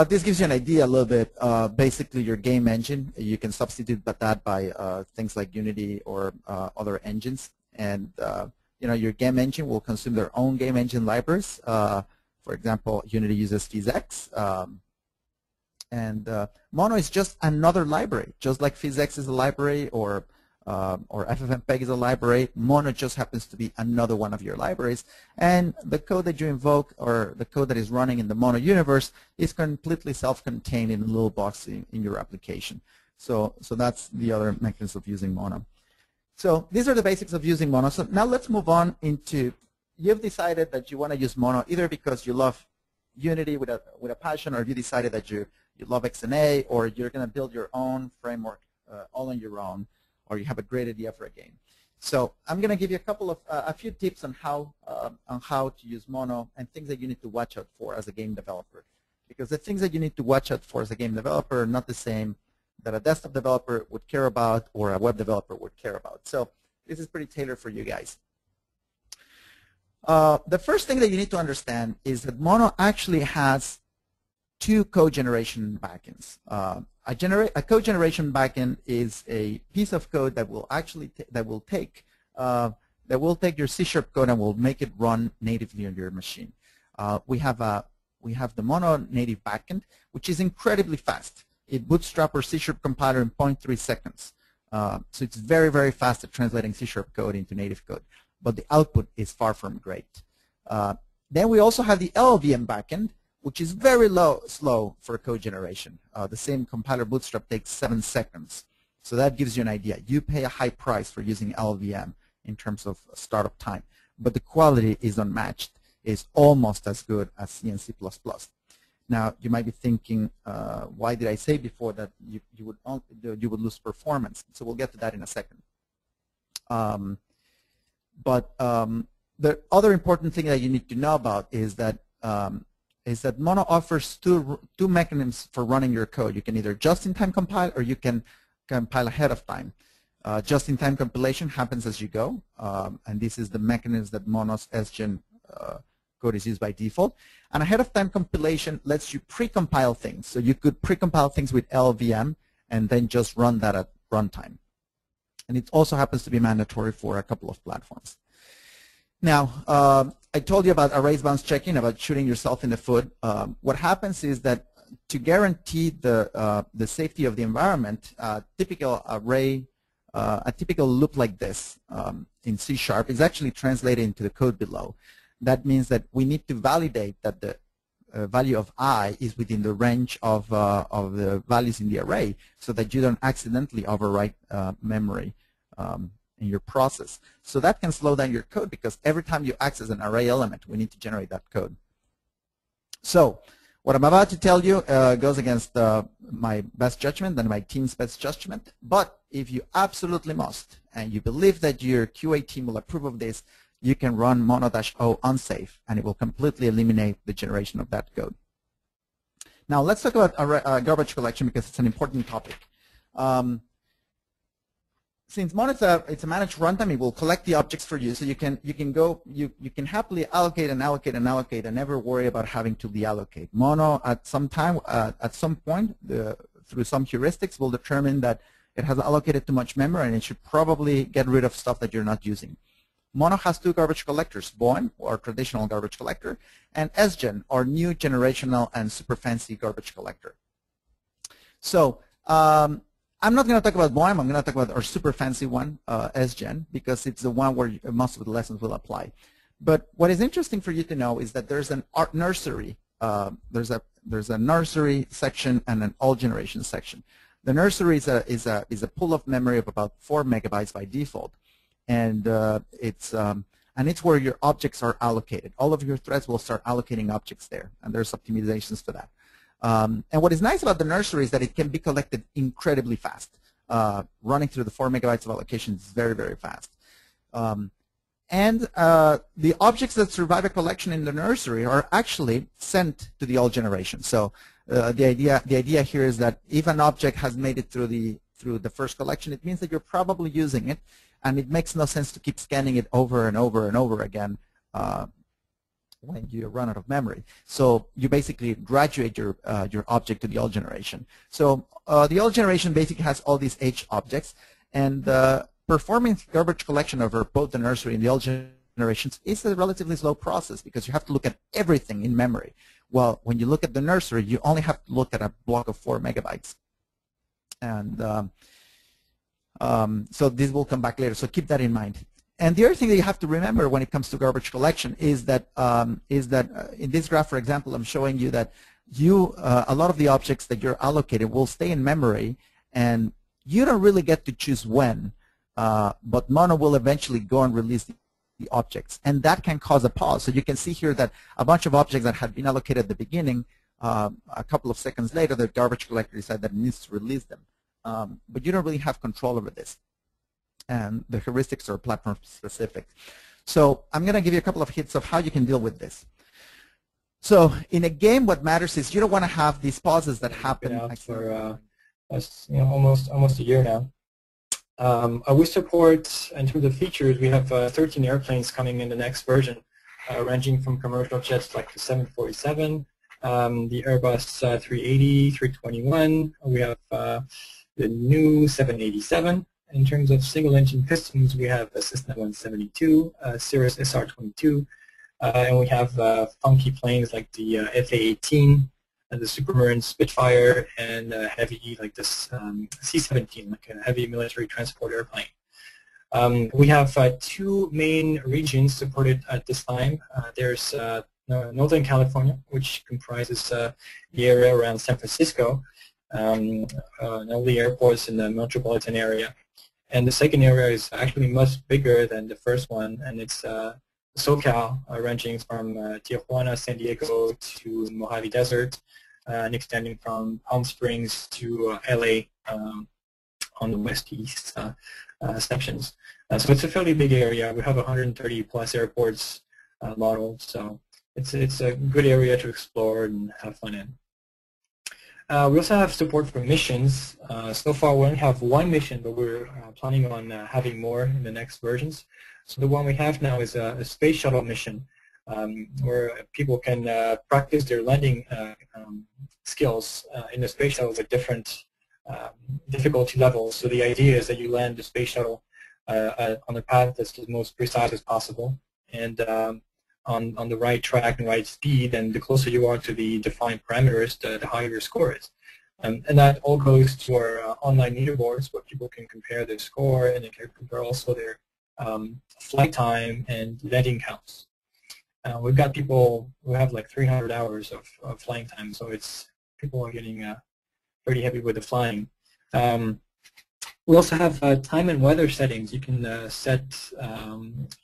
this gives you an idea a little bit. Basically, your game engine, you can substitute that by things like Unity or other engines, and your game engine will consume their own game engine libraries. For example, Unity uses PhysX, and Mono is just another library, just like PhysX is a library or FFmpeg is a library. Mono just happens to be another one of your libraries, and the code that you invoke or the code that is running in the Mono universe is completely self-contained in a little box in your application. So that's the other mechanism of using Mono. So these are the basics of using Mono. So now let's move on into, you've decided that you want to use Mono either because you love Unity with a passion, or you decided that you love XNA, or you're going to build your own framework all on your own, or you have a great idea for a game. So I'm going to give you a few tips on how to use Mono and things that you need to watch out for as a game developer. Because the things that you need to watch out for as a game developer are not the same that a desktop developer would care about or a web developer would care about. So this is pretty tailored for you guys. The first thing that you need to understand is that Mono actually has 2 code generation backends. A code generation backend is a piece of code that will actually that will take your C# code and will make it run natively on your machine. We have the Mono native backend, which is incredibly fast. It bootstraps our C# compiler in 0.3 seconds. So it's very, very fast at translating C# code into native code, but the output is far from great. Then we also have the LLVM backend, which is very slow for code generation. The same compiler Bootstrap takes 7 seconds. So that gives you an idea. You pay a high price for using LVM in terms of startup time, but the quality is unmatched. It's almost as good as C and C++. Now, you might be thinking, why did I say before that you would lose performance? So we'll get to that in a second. The other important thing that you need to know about is that Mono offers two mechanisms for running your code. You can either just-in-time compile or you can compile ahead of time. Just-in-time compilation happens as you go, and this is the mechanism that Mono's SGen code is used by default. And ahead-of-time compilation lets you pre-compile things. So you could pre-compile things with LVM and then just run that at runtime. And it also happens to be mandatory for a couple of platforms. Now, I told you about arrays bounds checking, about shooting yourself in the foot. What happens is that to guarantee the safety of the environment, a typical loop like this in C# is actually translated into the code below. That means that we need to validate that the value of I is within the range of the values in the array so that you don't accidentally overwrite memory in your process. So that can slow down your code because every time you access an array element, we need to generate that code. So what I'm about to tell you goes against my best judgment and my team's best judgment. But if you absolutely must, and you believe that your QA team will approve of this, you can run mono-o unsafe, and it will completely eliminate the generation of that code. Now let's talk about garbage collection because it's an important topic. Since Mono it's a managed runtime, it will collect the objects for you, so you can happily allocate and allocate and allocate and never worry about having to deallocate. Mono at some point through some heuristics will determine that it has allocated too much memory and it should probably get rid of stuff that you're not using. Mono has 2 garbage collectors, BOEM, or traditional garbage collector, and SGen, or new generational and super fancy garbage collector. So I'm not going to talk about BOEM. I'm going to talk about our super fancy one, SGen, because it's the one where most of the lessons will apply. But what is interesting for you to know is that there's an art nursery. There's a nursery section and an all generation section. The nursery is a pool of memory of about 4 megabytes by default. And it's where your objects are allocated. All of your threads will start allocating objects there, and there's optimizations for that. And what is nice about the nursery is that it can be collected incredibly fast. Running through the 4 megabytes of allocation is very, very fast. And the objects that survive a collection in the nursery are actually sent to the all generation. So the idea here is that if an object has made it through the first collection, it means that you're probably using it. And it makes no sense to keep scanning it over and over and over again when you run out of memory. So you basically graduate your object to the all generation. So the all generation basically has all these H objects, and performing garbage collection over both the nursery and the all generations is a relatively slow process because you have to look at everything in memory. Well, when you look at the nursery, you only have to look at a block of 4 megabytes. And so this will come back later, so keep that in mind. And the other thing that you have to remember when it comes to garbage collection is that in this graph, for example, I'm showing you that a lot of the objects that you're allocated will stay in memory, and you don't really get to choose when, but Mono will eventually go and release the objects, and that can cause a pause. So you can see here that a bunch of objects that had been allocated at the beginning, a couple of seconds later, the garbage collector decided that it needs to release them. But you don't really have control over this. And the heuristics are platform specific. So I'm going to give you a couple of hints of how you can deal with this. So in a game, what matters is you don't want to have these pauses that happen. For almost a year now. We support, in terms of features, we have 13 airplanes coming in the next version, ranging from commercial jets like the 747, the Airbus 380, 321. We have the new 787. In terms of single-engine pistons, we have a Cessna 172, Cirrus SR-22, and we have funky planes like the FA-18, the Supermarine Spitfire, and heavy like this C-17, like a heavy military transport airplane. We have 2 main regions supported at this time. There's Northern California, which comprises the area around San Francisco, and all the airports in the metropolitan area. And the second area is actually much bigger than the first one, and it's SoCal, ranging from Tijuana, San Diego to Mojave Desert, and extending from Palm Springs to LA on the west-east sections. So it's a fairly big area. We have 130 plus airports modeled, so it's a good area to explore and have fun in. We also have support for missions. So far we only have one mission, but we're planning on having more in the next versions. So the one we have now is a space shuttle mission where people can practice their landing skills in the space shuttle at different difficulty levels. So the idea is that you land the space shuttle on a path that's the most precise as possible, and on the right track and right speed, and the closer you are to the defined parameters, the higher your score is. And that all goes to our online leaderboards where people can compare their score, and they can compare also their flight time and landing counts. We've got people who have like 300 hours of flying time, so people are getting pretty happy with the flying. We also have time and weather settings. You can set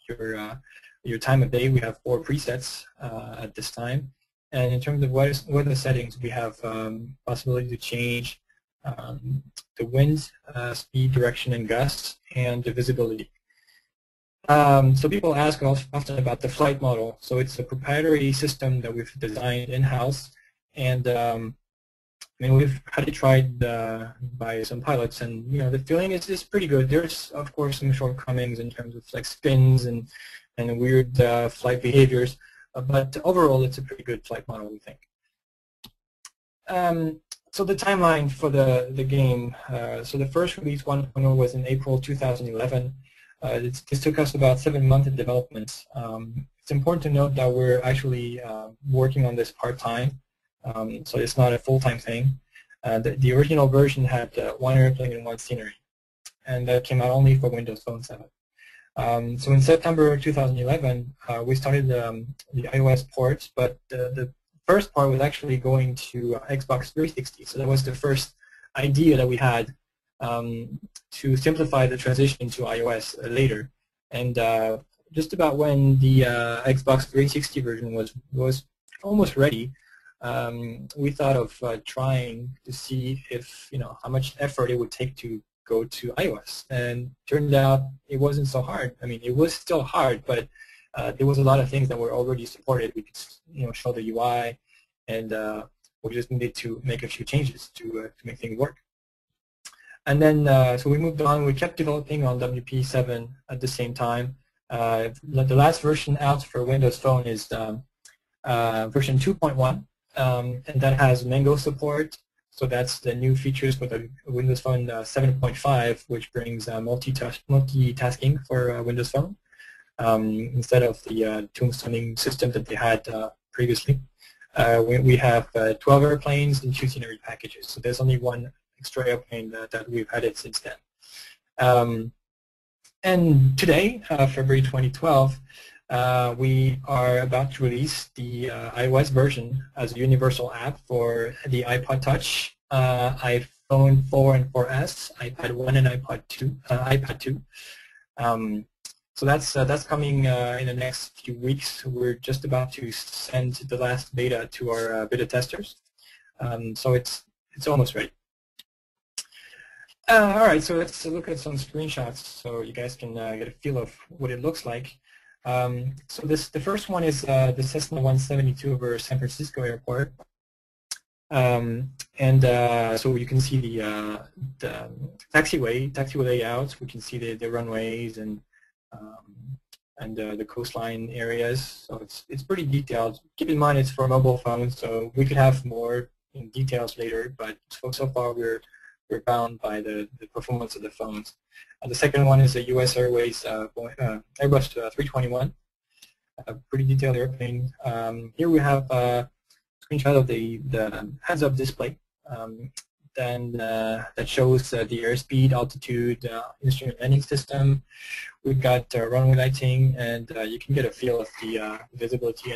your time of day. We have 4 presets at this time. And in terms of weather settings, we have possibility to change the wind, speed, direction, and gusts, and the visibility. So people ask often about the flight model. So it's a proprietary system that we've designed in-house, and I mean, we've had it tried by some pilots, and the feeling is pretty good. There's of course some shortcomings in terms of like spins and weird flight behaviors, but overall it's a pretty good flight model, we think. So the timeline for the game. So the first release 1.0 was in April 2011. This took us about 7 months in development. It's important to note that we're actually working on this part-time. So it's not a full-time thing. The original version had 1 airplane and 1 scenery, and that came out only for Windows Phone 7. So in September 2011, we started the iOS port, but the first part was actually going to Xbox 360. So that was the first idea that we had to simplify the transition to iOS later. And just about when the Xbox 360 version was almost ready, we thought of trying to see if how much effort it would take to go to iOS, and turned out it wasn't so hard. I mean, it was still hard, but there was a lot of things that were already supported. We could show the UI, and we just needed to make a few changes to make things work. And then so we moved on. We kept developing on WP7 at the same time. The last version out for Windows Phone is version 2.1. And that has Mango support, so that's the new features for the Windows Phone 7.5, which brings multitasking for Windows Phone instead of the tombstoning system that they had previously. We have 12 airplanes and 2 scenery packages, so there's only 1 extra airplane that we've added since then. And today, February 2012, we are about to release the iOS version as a universal app for the iPod Touch, iPhone 4 and 4S, iPad 1 and iPad 2. So that's coming in the next few weeks. We're just about to send the last beta to our beta testers, so it's almost ready. All right, so let's look at some screenshots so you guys can get a feel of what it looks like. So the first one is the Cessna 172 over San Francisco Airport, so you can see the taxiway layouts. We can see the runways and the coastline areas. So it's pretty detailed. Keep in mind it's for mobile phones, so we could have more details later. But so far we're bound by the performance of the phones. The second one is the U.S. Airways Airbus 321, a pretty detailed airplane. Here we have a screenshot of the heads-up display that shows the airspeed, altitude, instrument landing system. We've got runway lighting, and you can get a feel of the visibility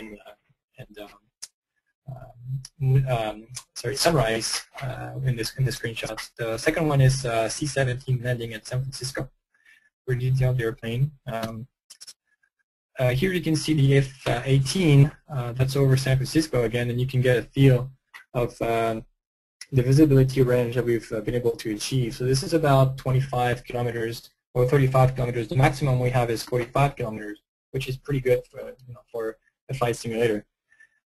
sunrise in the screenshot. The second one is C-17 landing at San Francisco. Pretty detailed airplane. Here you can see the F-18 that's over San Francisco again, and you can get a feel of the visibility range that we've been able to achieve. So this is about 25 kilometers or 35 kilometers. The maximum we have is 45 kilometers, which is pretty good for a flight simulator,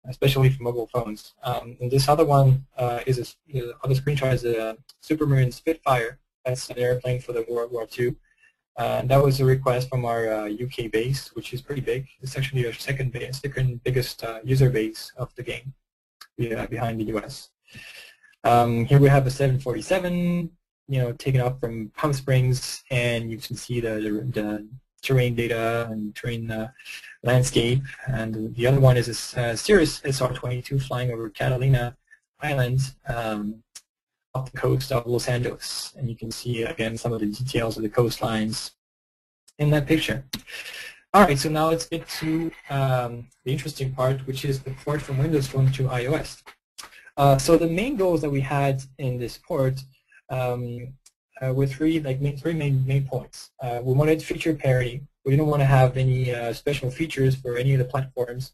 especially for mobile phones. And this other one is the other screenshot is a Supermarine Spitfire. That's an airplane for the World War II. That was a request from our UK base, which is pretty big. It's actually our second biggest user base of the game, behind the US. Here we have a 747, taken up from Palm Springs, and you can see the terrain data and terrain landscape. And the other one is a Cirrus SR-22 flying over Catalina Island, off the coast of Los Angeles, and you can see again some of the details of the coastlines in that picture. All right, so now let's get to the interesting part, which is the port from Windows Phone to iOS. So the main goals that we had in this port were three main points. We wanted feature parity. We didn't want to have any special features for any of the platforms.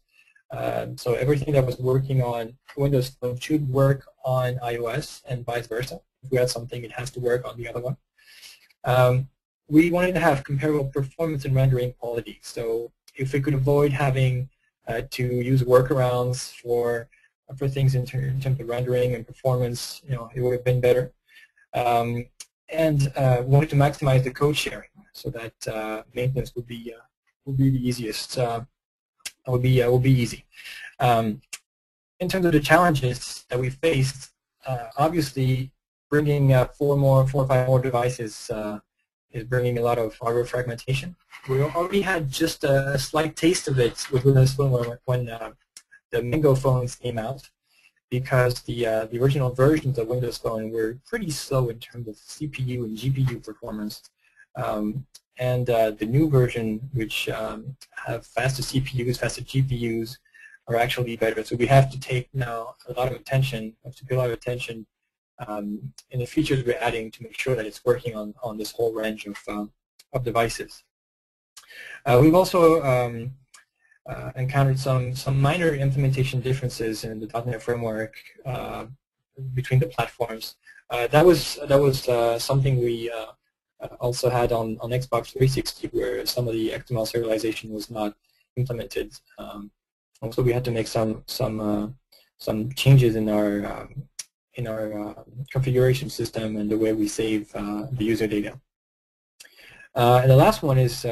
So everything that was working on Windows Phone should work on iOS and vice versa. If we had something, it has to work on the other one. We wanted to have comparable performance and rendering quality. So if we could avoid having to use workarounds for things in terms of rendering and performance, it would have been better. And wanted to maximize the code sharing so that maintenance would be the easiest. Will be easy. In terms of the challenges that we faced, obviously bringing 4 or 5 more devices is bringing a lot of hardware fragmentation. We already had just a slight taste of it with Windows Phone when the Mango phones came out, because the original versions of Windows Phone were pretty slow in terms of CPU and GPU performance. And the new version, which have faster CPUs, faster GPUs, are actually better. So we have to take now a lot of attention, pay a lot of attention in the features we're adding to make sure that it's working on this whole range of devices. We've also encountered some minor implementation differences in the .NET framework between the platforms. That was something we also had on Xbox 360, where some of the XML serialization was not implemented. Also, we had to make some changes in our configuration system and the way we save the user data. And the last one is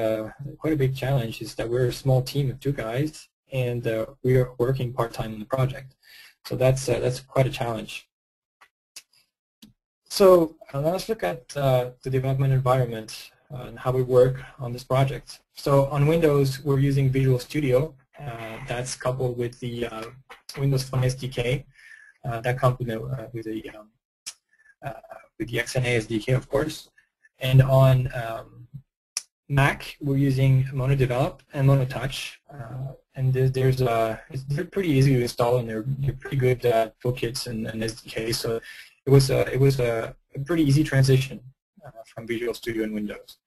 quite a big challenge, is that we're a small team of 2 guys, and we are working part-time on the project. So that's quite a challenge. So let's look at the development environment and how we work on this project. So on Windows, we're using Visual Studio. That's coupled with the Windows Phone SDK. That complement with the XNA SDK, of course. And on Mac, we're using MonoDevelop and MonoTouch. And they're pretty easy to install, and they're pretty good toolkits and SDK. So it was a pretty easy transition from Visual Studio and Windows.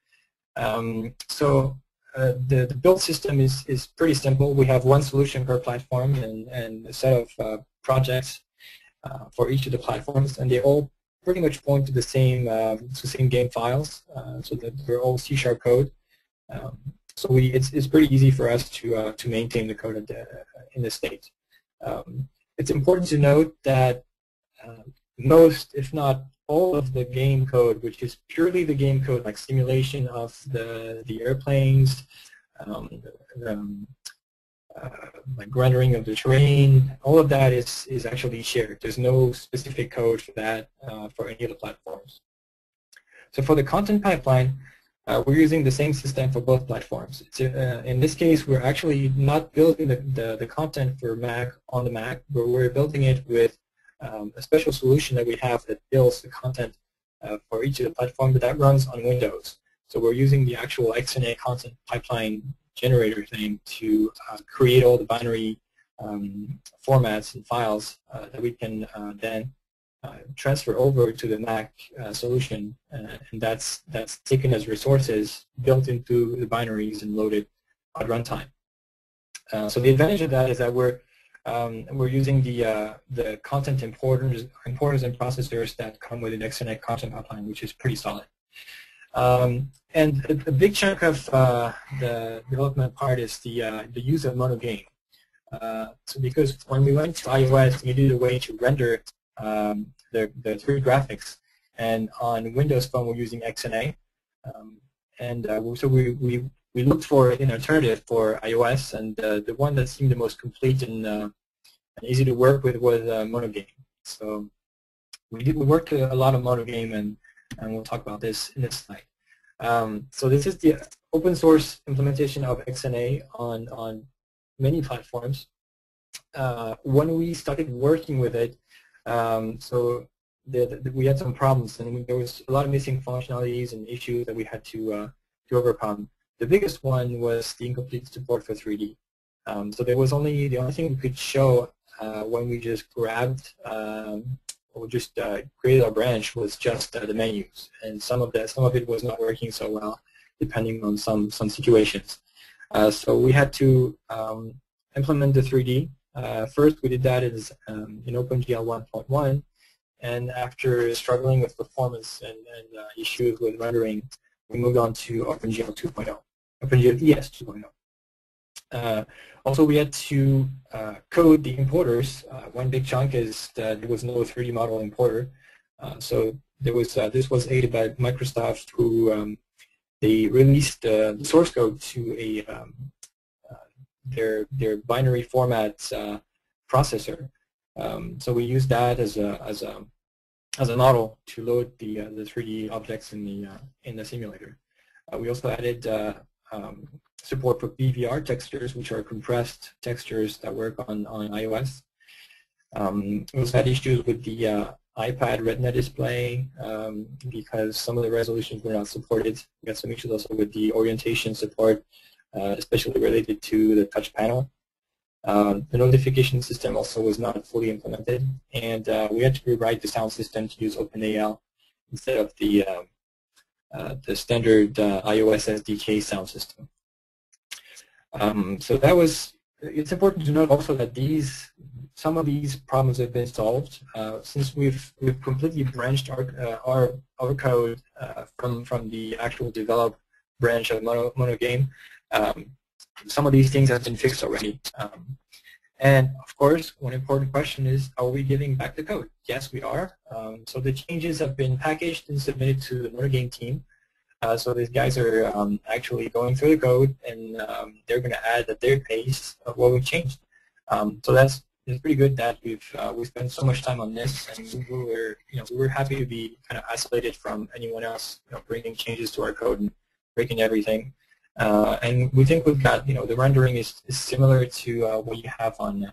So the build system is pretty simple. We have one solution per platform and a set of projects for each of the platforms, and they all pretty much point to the same game files, so that they're all C# code. So it's pretty easy for us to maintain the code in this state. It's important to note that most, if not all, of the game code, which is purely the game code, like simulation of the airplanes, like rendering of the terrain, all of that is actually shared. There's no specific code for that for any of the platforms. So for the content pipeline, we're using the same system for both platforms. In this case, we're actually not building the content for Mac on the Mac, but we're building it with a special solution that we have that builds the content for each of the platforms, but that runs on Windows. So we're using the actual XNA content pipeline generator thing to create all the binary formats and files that we can then transfer over to the Mac solution, and that's taken as resources built into the binaries and loaded at runtime. So the advantage of that is that we're using the content importers and processors that come with an XNA content pipeline, which is pretty solid. And a big chunk of the development part is the use of monogame. So because when we went to iOS, we needed a way to render the 3D graphics, and on Windows Phone we're using XNA, so we looked for an alternative for iOS, and the one that seemed the most complete and easy to work with was monogame. So we worked a lot on monogame, and we'll talk about this in this slide. So this is the open source implementation of XNA on many platforms. When we started working with it, so we had some problems, and there was a lot of missing functionalities and issues that we had to overcome. The biggest one was the incomplete support for 3D. So there was the only thing we could show when we just grabbed or just created our branch was just the menus, and some of it was not working so well, depending on some situations. So we had to implement the 3D. First, we did that in OpenGL 1.1, and after struggling with performance and issues with rendering, we moved on to OpenGL 2.0, OpenGL ES 2.0. Also, we had to code the importers. One big chunk is that there was no 3D model importer. So there was this was aided by Microsoft, who they released the source code to their binary format processor. So we used that as a model to load the 3D objects in the simulator. We also added support for BVR textures, which are compressed textures that work on iOS. We also had issues with the iPad Retina display because some of the resolutions were not supported. We had some issues also with the orientation support, especially related to the touch panel. The notification system also was not fully implemented, and we had to rewrite the sound system to use OpenAL instead of the standard iOS SDK sound system. So that was. It's important to note also that some of these problems have been solved since we've completely branched our code from the actual develop branch of monogame. Some of these things have been fixed already. And of course, one important question is, are we giving back the code? Yes, we are. So the changes have been packaged and submitted to the monogame team. So these guys are actually going through the code, and they're going to add at their pace of what we've changed. So it's pretty good that we spent so much time on this, and we were happy to be kind of isolated from anyone else, bringing changes to our code and breaking everything. And we think we've got, the rendering is similar to what you have on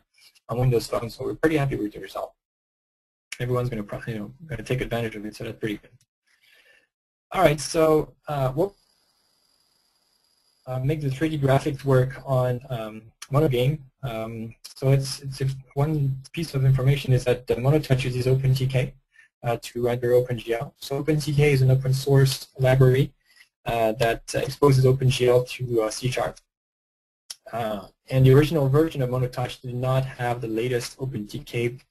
Windows Phone, so we're pretty happy with the result. Everyone's going to take advantage of it, so that's pretty good. All right, so we'll make the 3D graphics work on monogame. So it's one piece of information is that MonoTouch uses OpenTK to render OpenGL. So OpenTK is an open source library that exposes OpenGL to C#. And the original version of MonoTouch did not have the latest OpenTK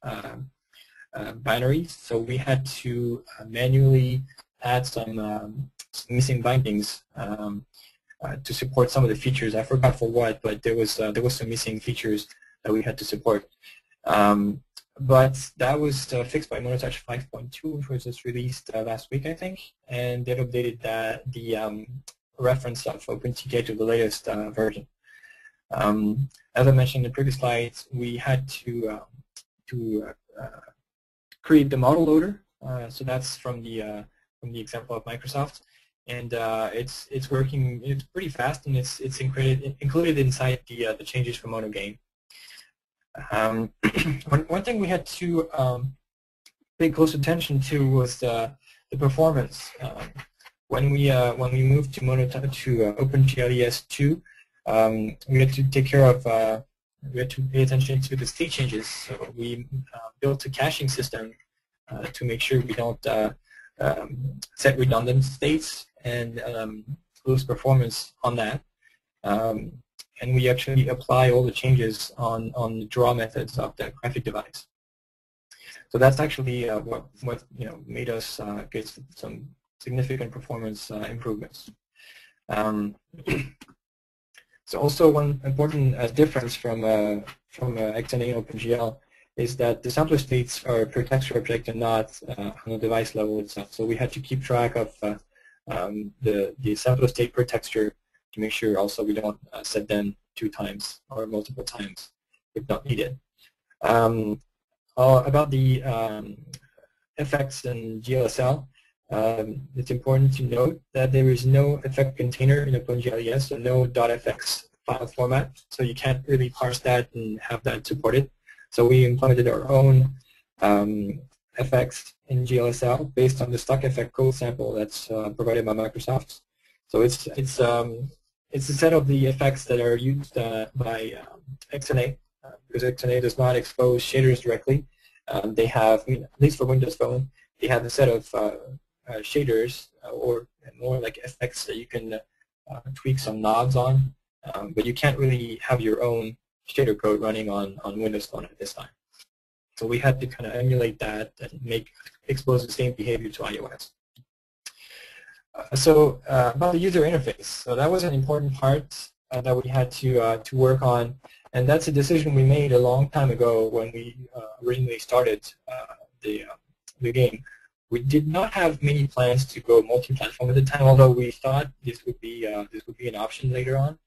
binaries, so we had to manually add some missing bindings to support some of the features. I forgot for what, but there was some missing features that we had to support. But that was fixed by MonoTouch 5.2, which was just released last week, I think, and they updated the reference of OpenTK to the latest version. As I mentioned in the previous slides, we had to create the model loader. So that's from the example of Microsoft, and it's working. It's pretty fast, and it's included inside the changes for monogame. One thing we had to pay close attention to was the performance. When we moved to OpenGL ES 2, we had to take care of we had to pay attention to the state changes. So we built a caching system to make sure we don't set redundant states and lose performance on that. And we actually apply all the changes on the draw methods of the graphic device. So that's actually what made us get some significant performance improvements. So also one important difference from XNA and OpenGL is that the sampler states are per texture object and not on the device level itself. So we had to keep track of the sampler state per texture to make sure also we don't set them 2 times or multiple times if not needed. About the effects in GLSL, it's important to note that there is no effect container in OpenGL, so no .fx file format, so you can't really parse that and have that supported. So we implemented our own effects in GLSL based on the stock effect code sample that's provided by Microsoft. So it's a set of the effects that are used by XNA, because XNA does not expose shaders directly. They have, at least for Windows Phone, they have a set of shaders or more like effects that you can tweak some knobs on, but you can't really have your own shader code running on Windows Phone at this time. So we had to kind of emulate that and expose the same behavior to iOS. About the user interface, so that was an important part that we had to work on, and that's a decision we made a long time ago when we originally started the game. We did not have many plans to go multi-platform at the time, although we thought this would be an option later on.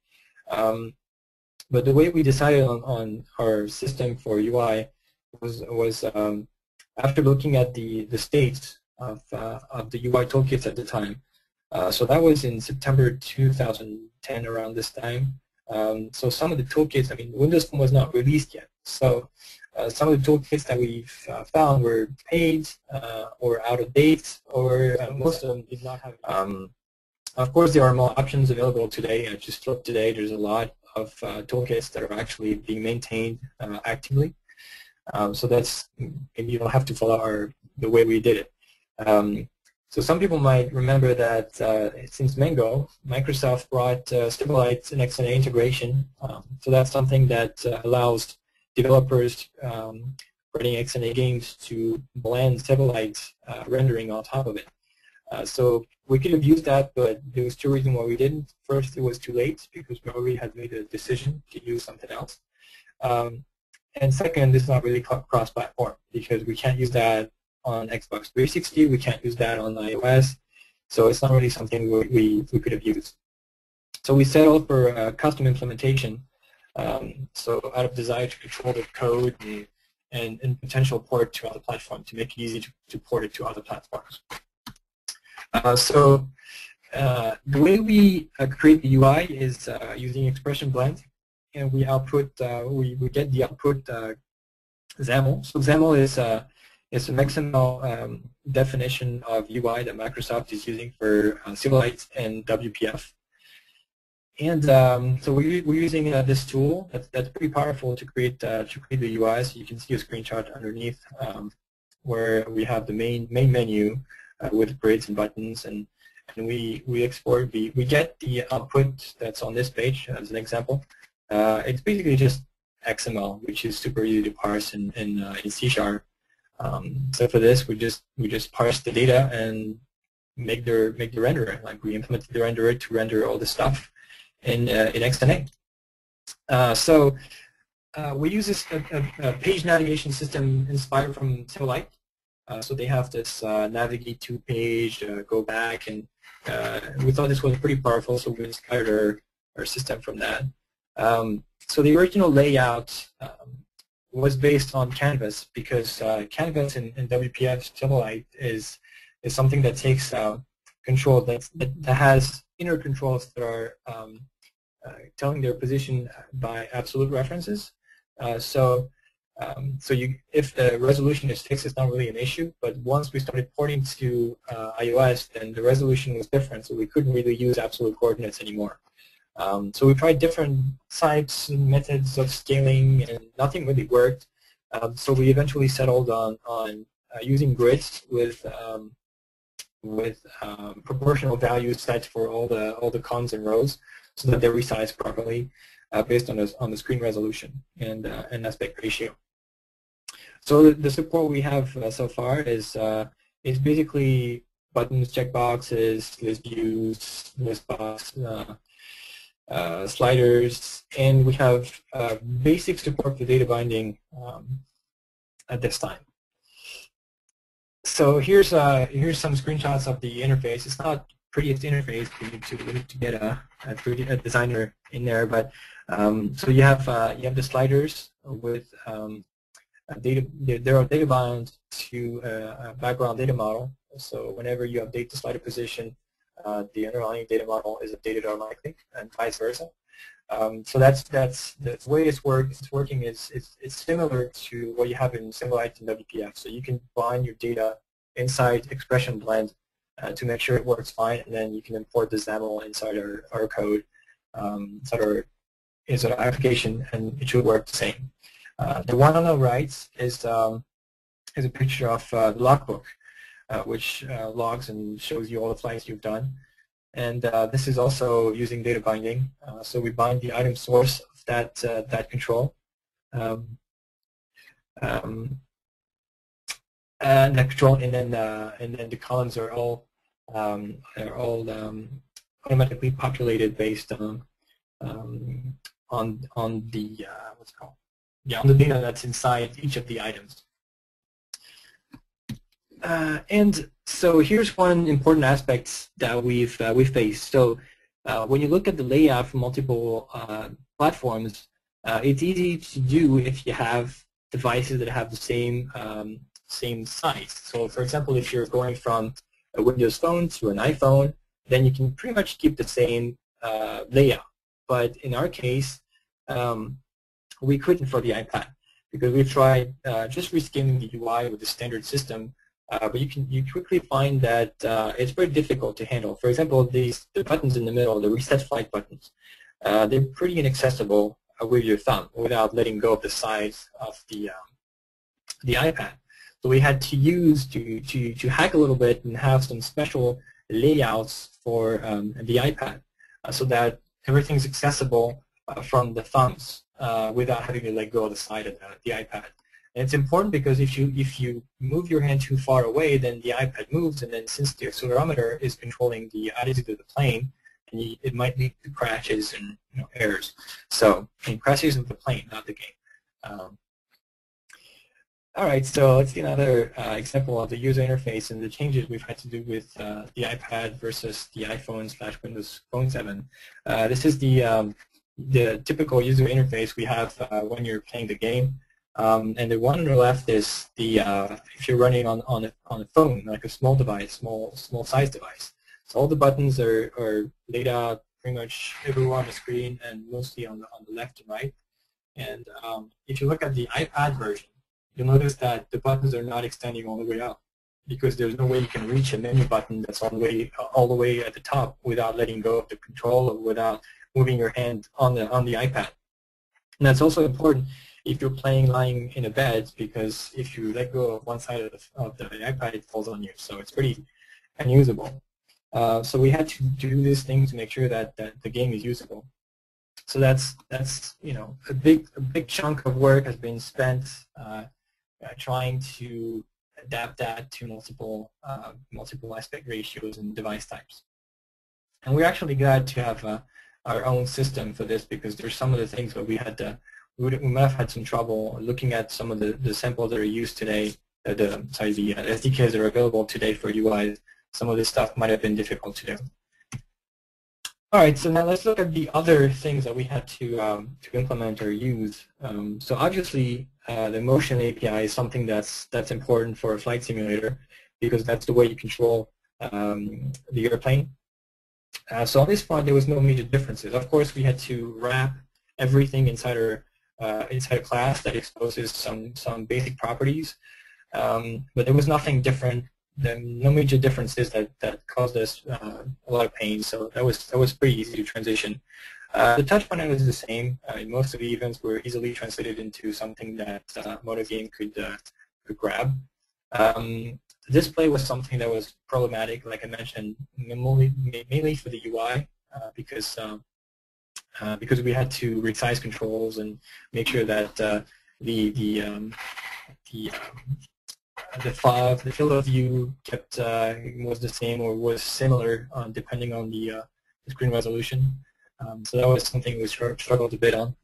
But the way we decided on our system for UI was after looking at the states of the UI toolkits at the time. So that was in September 2010, around this time. So some of the toolkits, Windows Phone was not released yet. So some of the toolkits that we've found were paid or out of date, or most of them did not have. Of course, there are more options available today. I just looked today. There's a lot of toolkits that are actually being maintained actively. So that's, maybe you don't have to follow the way we did it. So some people might remember that since Mango, Microsoft brought Silverlight and XNA integration. So that's something that allows developers writing XNA games to blend Silverlight rendering on top of it. So we could have used that, but there was 2 reasons why we didn't. First, it was too late because we already had made a decision to use something else. And second, this is not really cross-platform because we can't use that on Xbox 360, we can't use that on iOS, so it's not really something we could have used. So we settled for a custom implementation, so out of desire to control the code and potential port to other platforms, to make it easy to port it to other platforms. The way we create the UI is using expression blend, and we output, we get the output XAML. So XAML is an XML definition of UI that Microsoft is using for Silverlight and WPF. And so we're using this tool that's pretty powerful to create the UI. So you can see a screenshot underneath where we have the main menu with grids and buttons, and we export. We get the output that's on this page as an example. It's basically just XML, which is super easy to parse in C#. So for this, we just parse the data and make the renderer. Like we implemented the renderer to render all the stuff in XNA. We use this a page navigation system inspired from Silverlight. So they have this navigate to page, go back, and we thought this was pretty powerful, so we inspired our system from that. So the original layout was based on Canvas because Canvas in WPF Silverlight is something that takes control, that has inner controls that are telling their position by absolute references. So if the resolution is fixed, it's not really an issue. But once we started porting to iOS, then the resolution was different, so we couldn't really use absolute coordinates anymore. So we tried different types and methods of scaling, and nothing really worked. So we eventually settled on using grids with proportional values set for all the columns and rows, so that they're resized properly based on the screen resolution and aspect ratio. So the support we have so far is basically buttons, checkboxes, list views, list box, sliders, and we have basic support for data binding at this time. So here's some screenshots of the interface. It's not prettiest interface. We need to get a designer in there, but so you have the sliders with there are data bound to a background data model. So whenever you update the slider position, the underlying data model is updated automatically, and vice versa. So that's the way it's working is it's similar to what you have in SingleIT and WPF. So you can bind your data inside Expression Blend to make sure it works fine, and then you can import the XAML inside our code, inside our application, and it should work the same. The one on the right is a picture of the logbook, which logs and shows you all the flights you've done. And this is also using data binding. So we bind the item source of that control, and then the columns are all automatically populated based on the what's it called? Yeah, on the data that's inside each of the items. And so here's one important aspect that we've faced. So when you look at the layout for multiple platforms, it's easy to do if you have devices that have the same size. So for example, if you're going from a Windows phone to an iPhone, then you can pretty much keep the same layout. But in our case, we couldn't for the iPad, because we've tried just rescaling the UI with the standard system. But you quickly find that it's very difficult to handle. For example, the buttons in the middle, the reset flight buttons, they're pretty inaccessible with your thumb without letting go of the size of the iPad. So we had to hack a little bit and have some special layouts for the iPad so that everything's accessible from the thumbs without having to let go of the side of the iPad. And it's important because if you move your hand too far away, then the iPad moves, and then since the accelerometer is controlling the attitude of the plane, and it might lead to crashes and errors. So crashes of the plane, not the game. All right, so let's see another example of the user interface and the changes we've had to do with the iPad versus the iPhone/Windows Phone 7. This is the typical user interface we have when you're playing the game. And the one on the left is the if you're running on a phone, like a small device, small size device. So all the buttons are laid out pretty much everywhere on the screen, and mostly on the left and right. And if you look at the iPad version, you'll notice that the buttons are not extending all the way out, because there's no way you can reach a menu button that's all the way at the top without letting go of the control or without moving your hand on the iPad. And that's also important if you're playing lying in a bed, because if you let go of one side of the iPad, it falls on you. So it's pretty unusable. So we had to do this thing to make sure that the game is usable. So that's a big chunk of work has been spent trying to adapt that to multiple aspect ratios and device types. And we're actually glad to have our own system for this, because there's some of the things that we might have had some trouble looking at some of the samples that are used today, the SDKs that are available today for UI. Some of this stuff might have been difficult to do. All right, so now let's look at the other things that we had to implement or use. So obviously, the motion API is something that's important for a flight simulator, because that's the way you control the airplane. So on this front, there was no major differences. Of course, we had to wrap everything inside a class that exposes some basic properties, but there was nothing different. No major differences that caused us a lot of pain. So that was pretty easy to transition. The touch panel is the same. Most of the events were easily translated into something that MonoGame could grab. The display was something that was problematic, like I mentioned, mainly for the UI, because we had to resize controls and make sure that the field of view kept was the same or was similar depending on the screen resolution. So that was something we struggled a bit on.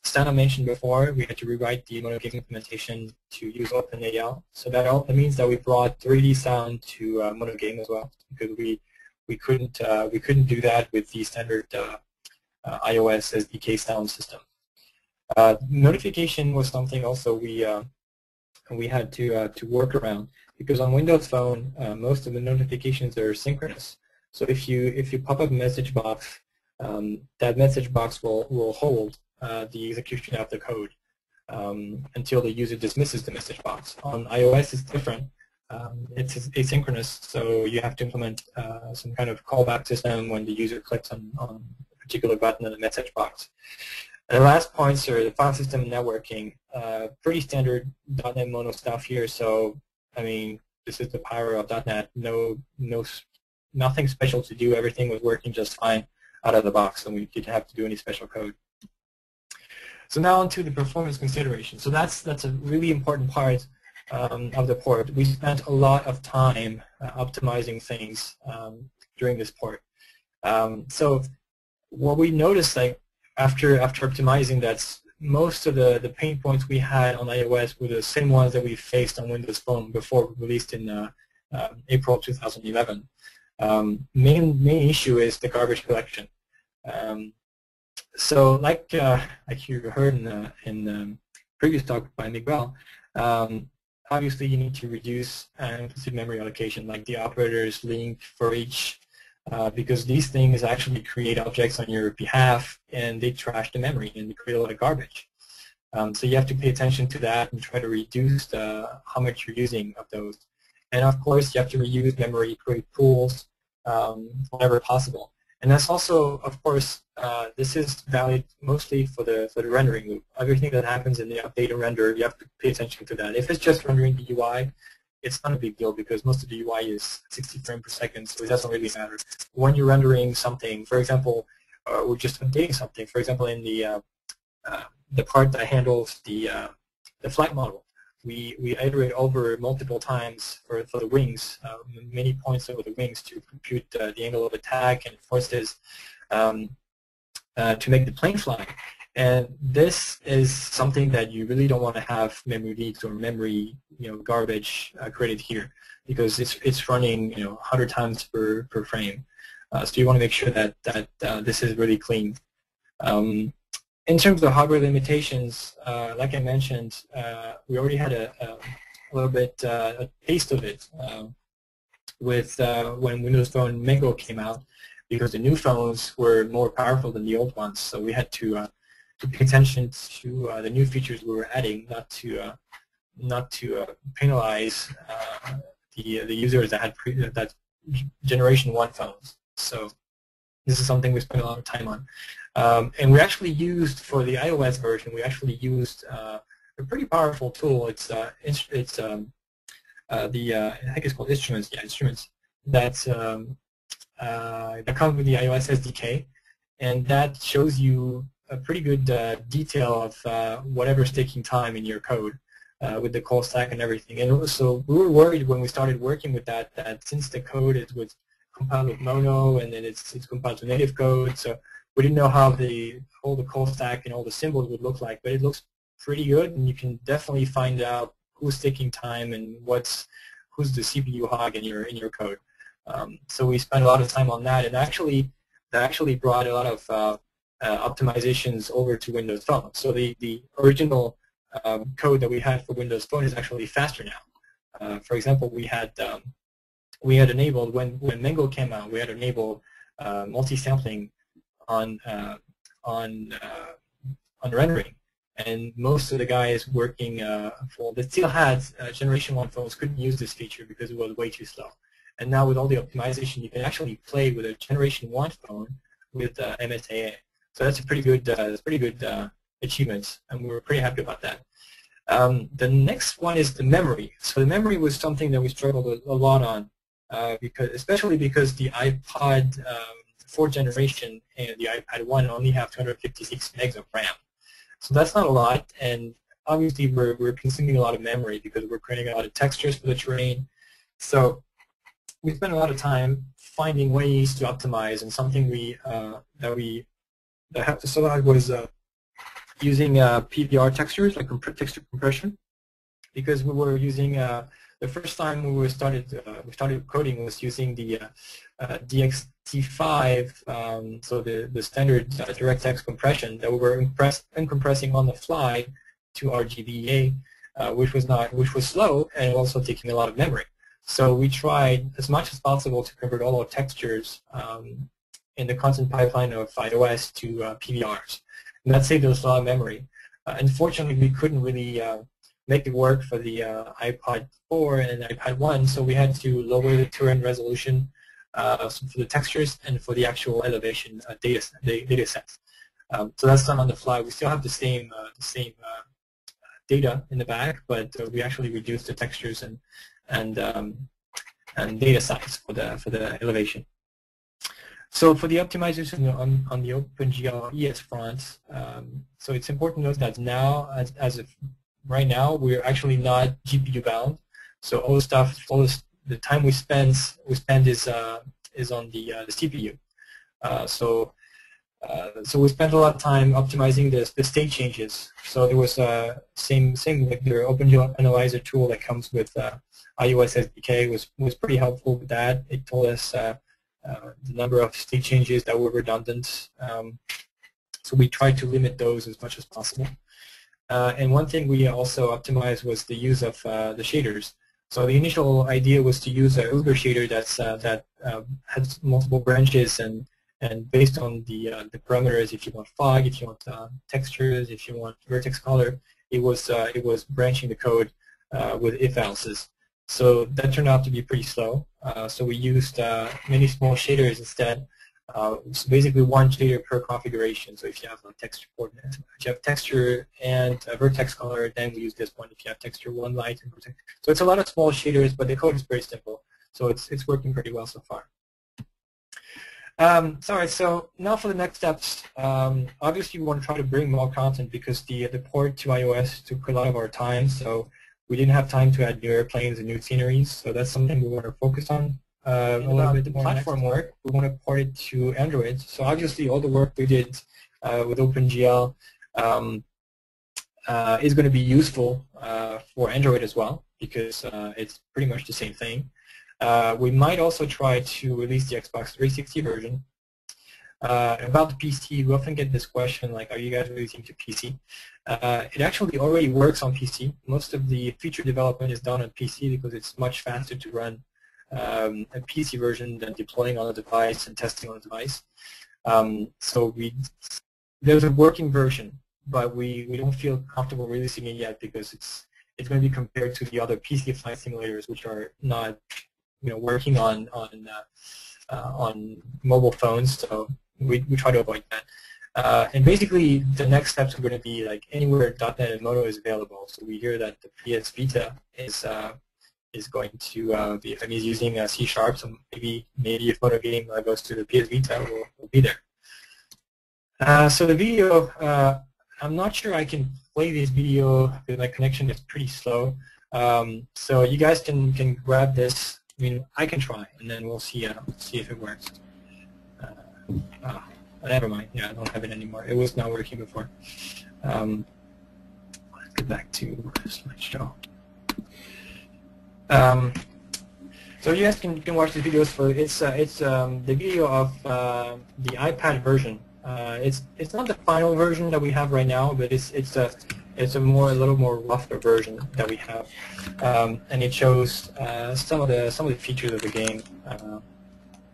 Stana mentioned before, we had to rewrite the MonoGame implementation to use OpenAL. So that means that we brought 3D sound to MonoGame as well, because we couldn't do that with the standard iOS SDK sound system. Notification was something also we had to work around, because on Windows Phone most of the notifications are synchronous. So if you pop up a message box, that message box will hold the execution of the code until the user dismisses the message box. On iOS it's different. It's asynchronous, so you have to implement some kind of callback system when the user clicks on a particular button in the message box. And the last points are the file system and networking. Pretty standard .NET Mono stuff here. So I mean, this is the power of .NET. Nothing special to do. Everything was working just fine out of the box, and we didn't have to do any special code. So now onto the performance consideration. So that's a really important part of the port. We spent a lot of time optimizing things during this port. So what we noticed, like after optimizing, that's most of the pain points we had on iOS were the same ones that we faced on Windows Phone before we released in April 2011. Main issue is the garbage collection. So like you heard in the previous talk by Miguel, obviously you need to reduce implicit memory allocation, like the operators link for each, because these things actually create objects on your behalf and they trash the memory and they create a lot of garbage. So you have to pay attention to that and try to reduce how much you're using of those. And of course you have to reuse memory, create pools whenever possible. And that's also, of course, this is valid mostly for the rendering loop. Everything that happens in the update and render, you have to pay attention to that. If it's just rendering the UI, it's not a big deal because most of the UI is 60 frames per second, so it doesn't really matter. When you're rendering something, for example, or just updating something, for example, in the part that handles the flight model, we iterate over multiple times for the wings, many points over the wings to compute the angle of attack and forces to make the plane fly. And this is something that you really don't want to have memory leaks or memory garbage created here, because it's running 100 times per frame. So you want to make sure that this is really clean. In terms of hardware limitations, like I mentioned, we already had a little bit a taste of it with when Windows Phone Mango came out, because the new phones were more powerful than the old ones. So we had to pay attention to the new features we were adding, not to penalize the users that had that Generation 1 phones. So this is something we spent a lot of time on. And we actually used, for the iOS version, we actually used a pretty powerful tool. It's I think it's called Instruments. Yeah, Instruments. That comes with the iOS SDK, and that shows you a pretty good detail of whatever's taking time in your code with the call stack and everything. And also, we were worried when we started working with that since the code was compiled with Mono and then it's compiled to native code, so we didn't know how all the call stack and all the symbols would look like, but it looks pretty good, and you can definitely find out who's taking time and who's the CPU hog in your code. So we spent a lot of time on that, and that actually brought a lot of optimizations over to Windows Phone. So the original code that we had for Windows Phone is actually faster now. For example, we had enabled, when Mango came out, we had enabled multi-sampling on rendering, and most of the guys working that still had Generation 1 phones couldn't use this feature because it was way too slow. And now with all the optimization, you can actually play with a Generation 1 phone with MSAA. So that's a pretty good achievement, and we were pretty happy about that. The next one is the memory. So the memory was something that we struggled a lot on, especially because the iPod 4th generation and the iPad 1 only have 256 megs of RAM. So that's not a lot, and obviously we're consuming a lot of memory because we're creating a lot of textures for the terrain. So we spent a lot of time finding ways to optimize, and something that helped us a lot was using PBR textures, like texture compression, because we were using the first time we started coding was using the DXT5, so the standard DirectX compression that we were uncompressing on the fly to RGBA, which was slow and also taking a lot of memory. So we tried as much as possible to convert all our textures in the content pipeline of iOS to PBRs. And that saved us a lot of memory. Unfortunately, we couldn't really make it work for the iPod 4 and iPad 1, so we had to lower the terrain resolution for the textures and for the actual elevation data sets. So that's done on the fly. We still have the same data in the back, but we actually reduced the textures and data size for the elevation. So for the optimization on the OpenGL ES front, so it's important to note that now, as of right now, we're actually not GPU bound. So all the time we spend is on the CPU. So we spent a lot of time optimizing the state changes. So there was same like the OpenGL Analyzer tool that comes with iOS SDK was pretty helpful with that. It told us the number of state changes that were redundant. So we tried to limit those as much as possible. And one thing we also optimized was the use of the shaders. So the initial idea was to use a Uber shader that has multiple branches, and based on the parameters, if you want fog, if you want textures, if you want vertex color, it was branching the code with if-else's. So that turned out to be pretty slow. So we used many small shaders instead. So basically one shader per configuration. So if you have a texture coordinate, if you have texture and vertex color, then we use this one. If you have texture, one light and vertex. So it's a lot of small shaders, but the code is very simple. So it's working pretty well so far. So now for the next steps. Obviously we want to try to bring more content because the port to iOS took a lot of our time. So we didn't have time to add new airplanes and new sceneries. So that's something we want to focus on. A little bit more platform work, we want to port it to Android. So obviously all the work we did with OpenGL is going to be useful for Android as well, because it's pretty much the same thing. We might also try to release the Xbox 360 version. About the PC, we often get this question like, are you guys releasing to PC? It actually already works on PC. Most of the feature development is done on PC because it's much faster to run a PC version than deploying on a device and testing on a device. So there's a working version, but we don't feel comfortable releasing it yet because it's going to be compared to the other PC flight simulators, which are not working on mobile phones. So we try to avoid that. And basically, the next steps are going to be like anywhere .NET and Mono is available. So we hear that the PS Vita is going to be, if he's using C#, so maybe if Mono game goes to the PS Vita, we'll be there. So the video, I'm not sure I can play this video because my connection is pretty slow. So you guys can grab this. I mean, I can try, and then we'll see if it works. Never mind. Yeah, I don't have it anymore. It was not working before. Let's get back to slideshow. So you guys can watch the videos for it's the video of the iPad version. It's not the final version that we have right now, but it's a little more rougher version that we have, and it shows some of the features of the game.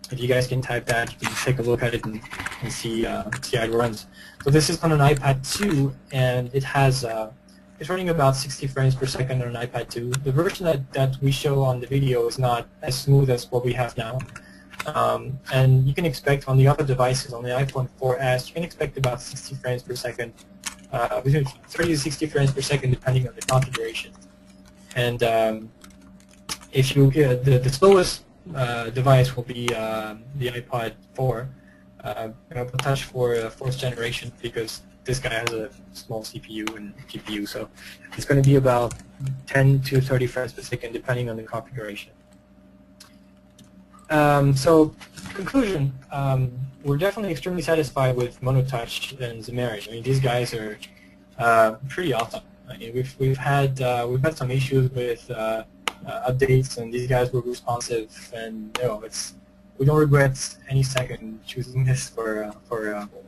If you guys can type that, you can take a look at it and see how it runs. So this is on an iPad 2, and it has it's running about 60 frames per second on an iPad 2. The version that we show on the video is not as smooth as what we have now. And you can expect on the other devices, on the iPhone 4S, you can expect about 60 frames per second, between 30 to 60 frames per second depending on the configuration. And if you the slowest device will be the iPod 4, Apple Touch for fourth generation, because this guy has a small CPU and GPU, so it's going to be about 10 to 30 frames per second depending on the configuration. So, conclusion, we're definitely extremely satisfied with MonoTouch and Xamarin. I mean, these guys are pretty awesome. I mean, we've had some issues with updates, and these guys were responsive, and we don't regret any second choosing this for I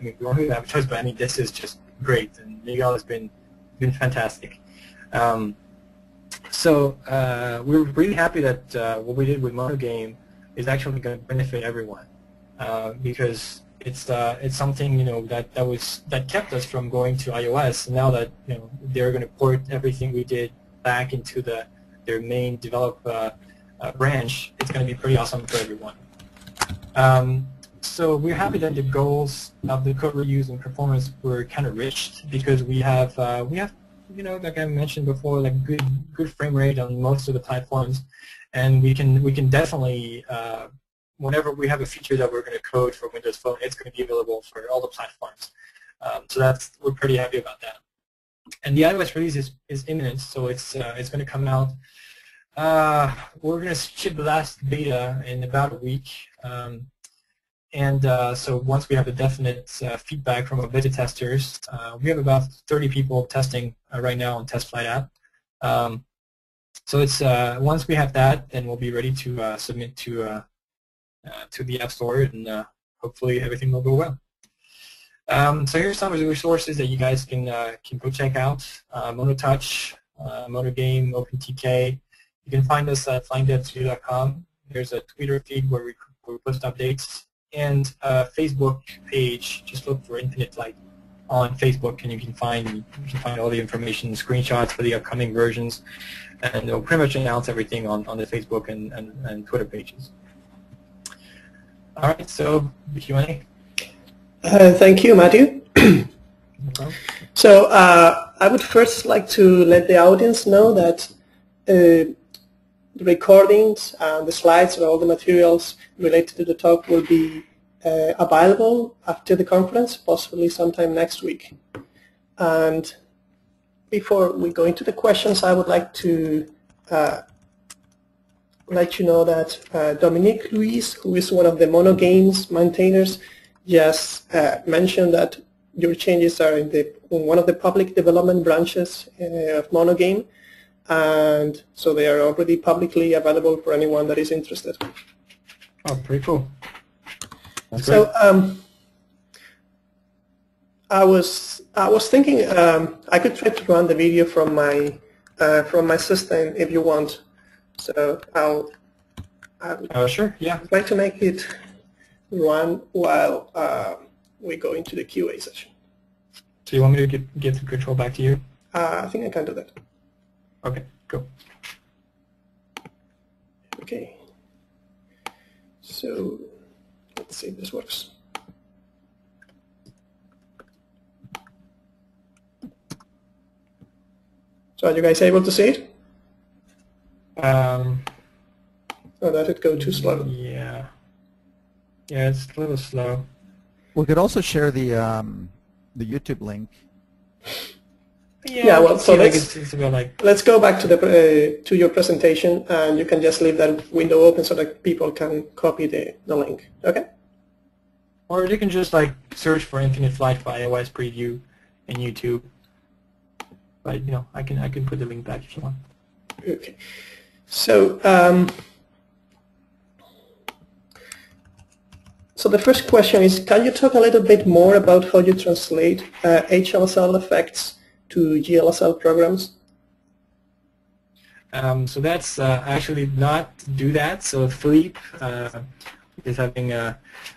mean, we don't really have a choice, but I mean, this is just great, and Miguel has been fantastic. So we're really happy that what we did with MonoGame is actually going to benefit everyone, because it's something that kept us from going to iOS. And now that they're going to port everything we did back into their main develop branch, it's going to be pretty awesome for everyone. So we're happy that the goals of the code reuse and performance were kind of reached, because we have like I mentioned before, like good frame rate on most of the platforms, and we can definitely whenever we have a feature that we're going to code for Windows Phone, it's going to be available for all the platforms. So we're pretty happy about that. And the iOS release is imminent, so it's going to come out. We're going to ship the last beta in about a week. So once we have a definite feedback from our beta testers, we have about 30 people testing right now on Test Flight app. So it's once we have that, then we'll be ready to submit to the App Store, and hopefully everything will go well. So here's some of the resources that you guys can go check out: MonoTouch, MonoGame, OpenTK. You can find us at flyingdev2.com. There's a Twitter feed where we post updates, and a Facebook page. Just look for Infinite Flight on Facebook, and you can find all the information, screenshots for the upcoming versions, and they'll pretty much announce everything on the Facebook and Twitter pages. All right, so the Q&A. Thank you, Matthew. Okay. So I would first like to let the audience know that the recordings and the slides and all the materials related to the talk will be available after the conference, possibly sometime next week. And before we go into the questions, I would like to let you know that Dominique Luis, who is one of the MonoGames maintainers, just mentioned that your changes are in one of the public development branches of MonoGame, and so they are already publicly available for anyone that is interested. Oh, pretty cool. That's so great. I was thinking I could try to run the video from my system if you want. So I'll Sure, yeah. try to make it run while we go into the QA session. So you want me to give the control back to you? I think I can do that. Okay, go. Okay. So let's see if this works. So are you guys able to see it? Or does it go too slow? Yeah. Yeah, it's a little slow. We could also share the YouTube link. Yeah, well, so let's go back to your presentation, and you can just leave that window open so that people can copy the link. Okay? Or you can just search for Infinite Flight for iOS preview in YouTube. But I can put the link back if you want. Okay. So so the first question is, can you talk a little bit more about how you translate HLSL effects to GLSL programs? So that's actually not do that. So Philippe is having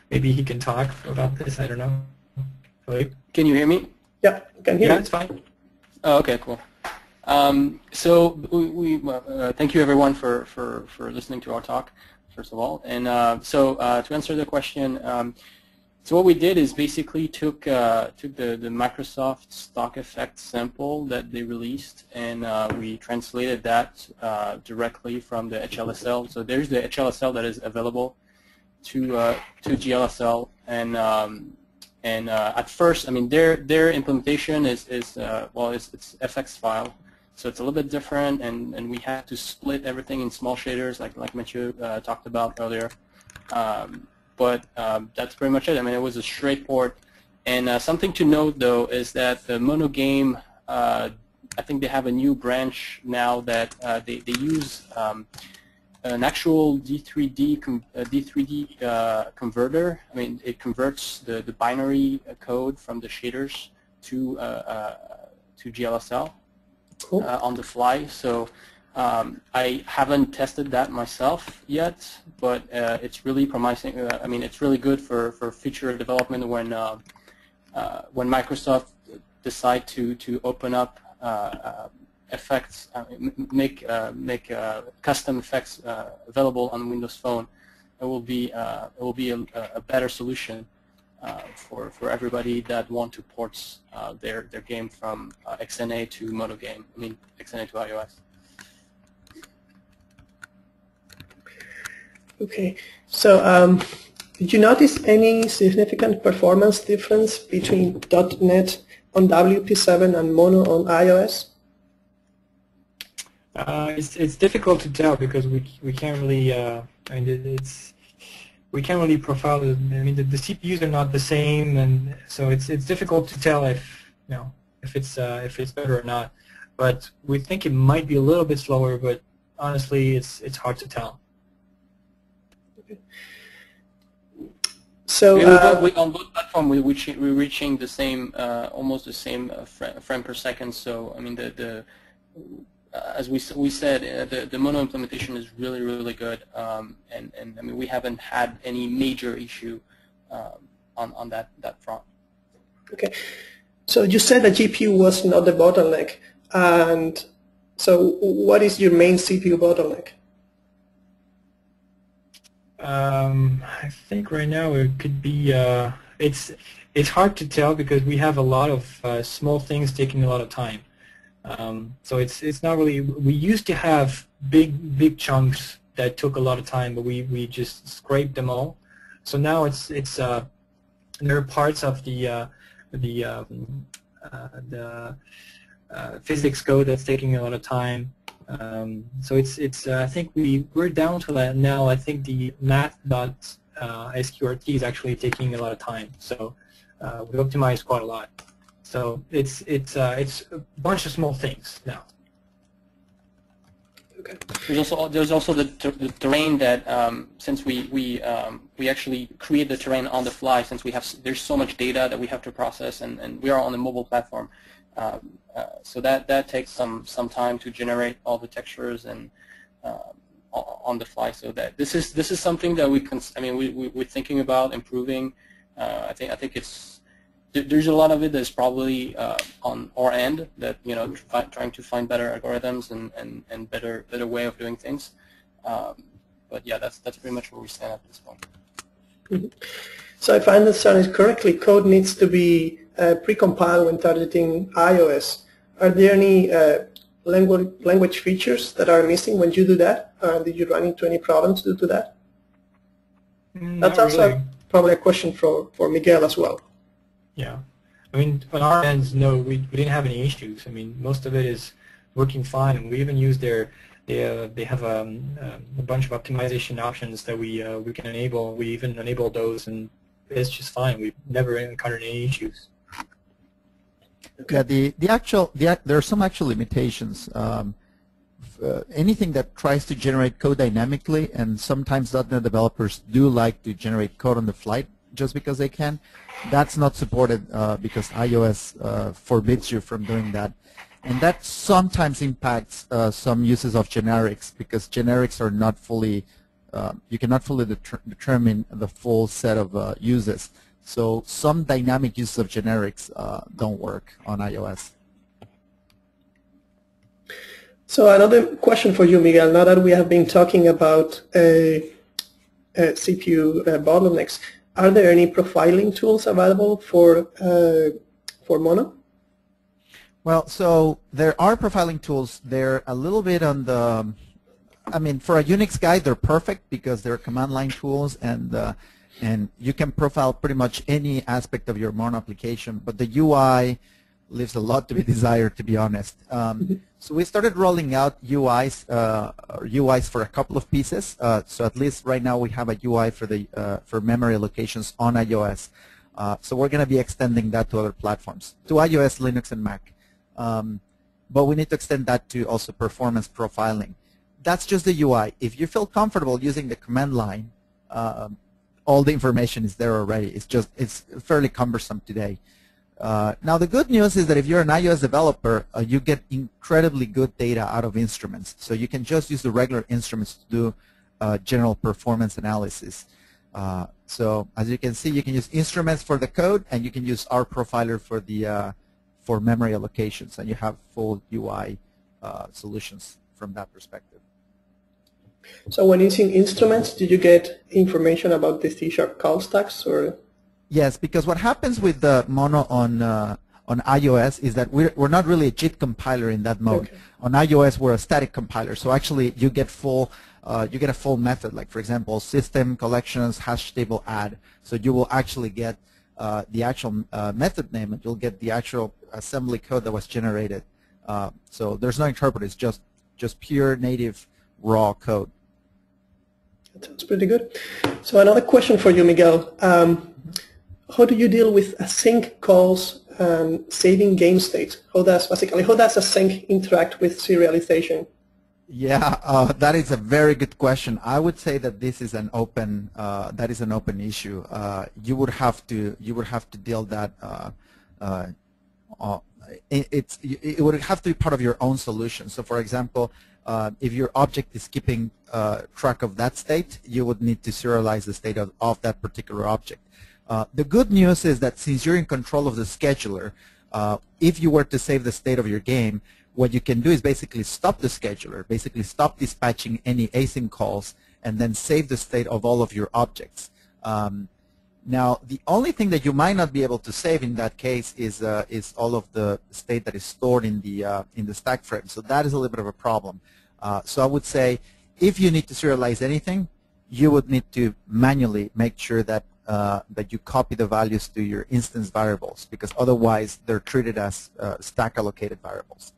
maybe he can talk about this. I don't know. Philippe, can you hear me? Yeah, I can hear you. Yeah, it's fine. Oh, okay, cool. So we thank you everyone for listening to our talk. first of all. And to answer the question, so what we did is basically took the Microsoft stock effect sample that they released, and we translated that directly from the HLSL. So there's the HLSL that is available to GLSL, and at first, I mean, their implementation is well, it's FX file, so it's a little bit different, and we had to split everything in small shaders, like Mathieu talked about earlier. But that's pretty much it. I mean, it was a straight port. And something to note, though, is that the Mono game, I think they have a new branch now that they use an actual D3D converter. I mean, it converts the binary code from the shaders to GLSL on the fly. So I haven't tested that myself yet, but it's really promising. I mean, it's really good for future development when Microsoft decide to open up effects, make custom effects available on Windows Phone. It will be a better solution for everybody that want to port their game from XNA to Mono game. I mean, XNA to iOS. Okay, so did you notice any significant performance difference between .NET on WP7 and Mono on iOS? It's difficult to tell because we can't really I mean we can't really profile it. I mean the CPUs are not the same, and so it's difficult to tell if if it's better or not. But we think it might be a little bit slower, but honestly it's hard to tell. So on both platforms, we're reaching the same, almost the same frame per second. So I mean, as we said, the Mono implementation is really good, and I mean we haven't had any major issue on that front. Okay, so you said that GPU was not the bottleneck, and so what is your main CPU bottleneck? I think right now it could be it's hard to tell because we have a lot of small things taking a lot of time. So it's not really. We used to have big chunks that took a lot of time, but we just scraped them all. So now there are parts of the physics code that's taking a lot of time. So it's I think we're down to that now. I think the math.sqrt is actually taking a lot of time. So we optimize quite a lot. So it's a bunch of small things now. Okay. There's also the terrain that since we actually create the terrain on the fly, since there's so much data that we have to process, and we are on a mobile platform. So that takes some time to generate all the textures and on the fly. So that this is something that we're thinking about improving. I think there's a lot of it that's probably on our end that trying to find better algorithms and better way of doing things. But yeah, that's pretty much where we stand at this point. Mm-hmm. So if I understand it correctly, code needs to be pre-compiled when targeting iOS. Are there any language features that are missing when you do that? Did you run into any problems due to that? That's also really. Probably a question for Miguel as well. Yeah, I mean on our ends, no, we didn't have any issues. I mean most of it is working fine, and we even use they have a bunch of optimization options that we can enable. We even enable those, and it's just fine. We've never encountered any issues. Yeah, there are some actual limitations. Anything that tries to generate code dynamically, and sometimes .NET developers do like to generate code on the fly just because they can, that's not supported because iOS forbids you from doing that. And that sometimes impacts some uses of generics because generics are not fully, you cannot fully determine the full set of uses. So some dynamic use of generics don't work on iOS. So another question for you, Miguel. Now that we have been talking about CPU bottlenecks. Are there any profiling tools available for Mono? Well, so there are profiling tools. They're a little bit on the, I mean, for a Unix guy, they're perfect because they're command line tools, and you can profile pretty much any aspect of your Mono application. But the UI leaves a lot to be desired, to be honest. So we started rolling out UIs for a couple of pieces. So at least right now we have a UI for memory allocations on iOS. So we're going to be extending that to other platforms, to iOS, Linux, and Mac. But we need to extend that to also performance profiling. That's just the UI. If you feel comfortable using the command line, all the information is there already. It's fairly cumbersome today. Now the good news is that if you're an iOS developer, you get incredibly good data out of instruments. So you can just use the regular instruments to do general performance analysis. So as you can see, you can use instruments for the code, and you can use R Profiler for memory allocations, and you have full UI solutions from that perspective. So when using instruments, did you get information about the C# call stacks, or? Yes, because what happens with the Mono on iOS is that we're not really a JIT compiler in that mode. Okay. On iOS, we're a static compiler, so actually you get a full method. Like for example, system collections hash table add. So you will actually get the actual method name, and you'll get the actual assembly code that was generated. So there's no interpreter; it's just pure native raw code. That sounds pretty good. So another question for you, Miguel. How do you deal with async calls and saving game state? How does async interact with serialization? Yeah, that is a very good question. I would say that this is an open issue. You would have to deal that. It would have to be part of your own solution. So, for example, if your object is keeping track of that state, you would need to serialize the state of that particular object. The good news is that since you're in control of the scheduler, if you were to save the state of your game, what you can do is basically stop the scheduler, basically stop dispatching any async calls, and then save the state of all of your objects. Now, the only thing that you might not be able to save in that case is all of the state that is stored in the stack frame. So that is a little bit of a problem. So I would say, if you need to serialize anything, you would need to manually make sure that you copy the values to your instance variables, because otherwise they're treated as stack allocated variables.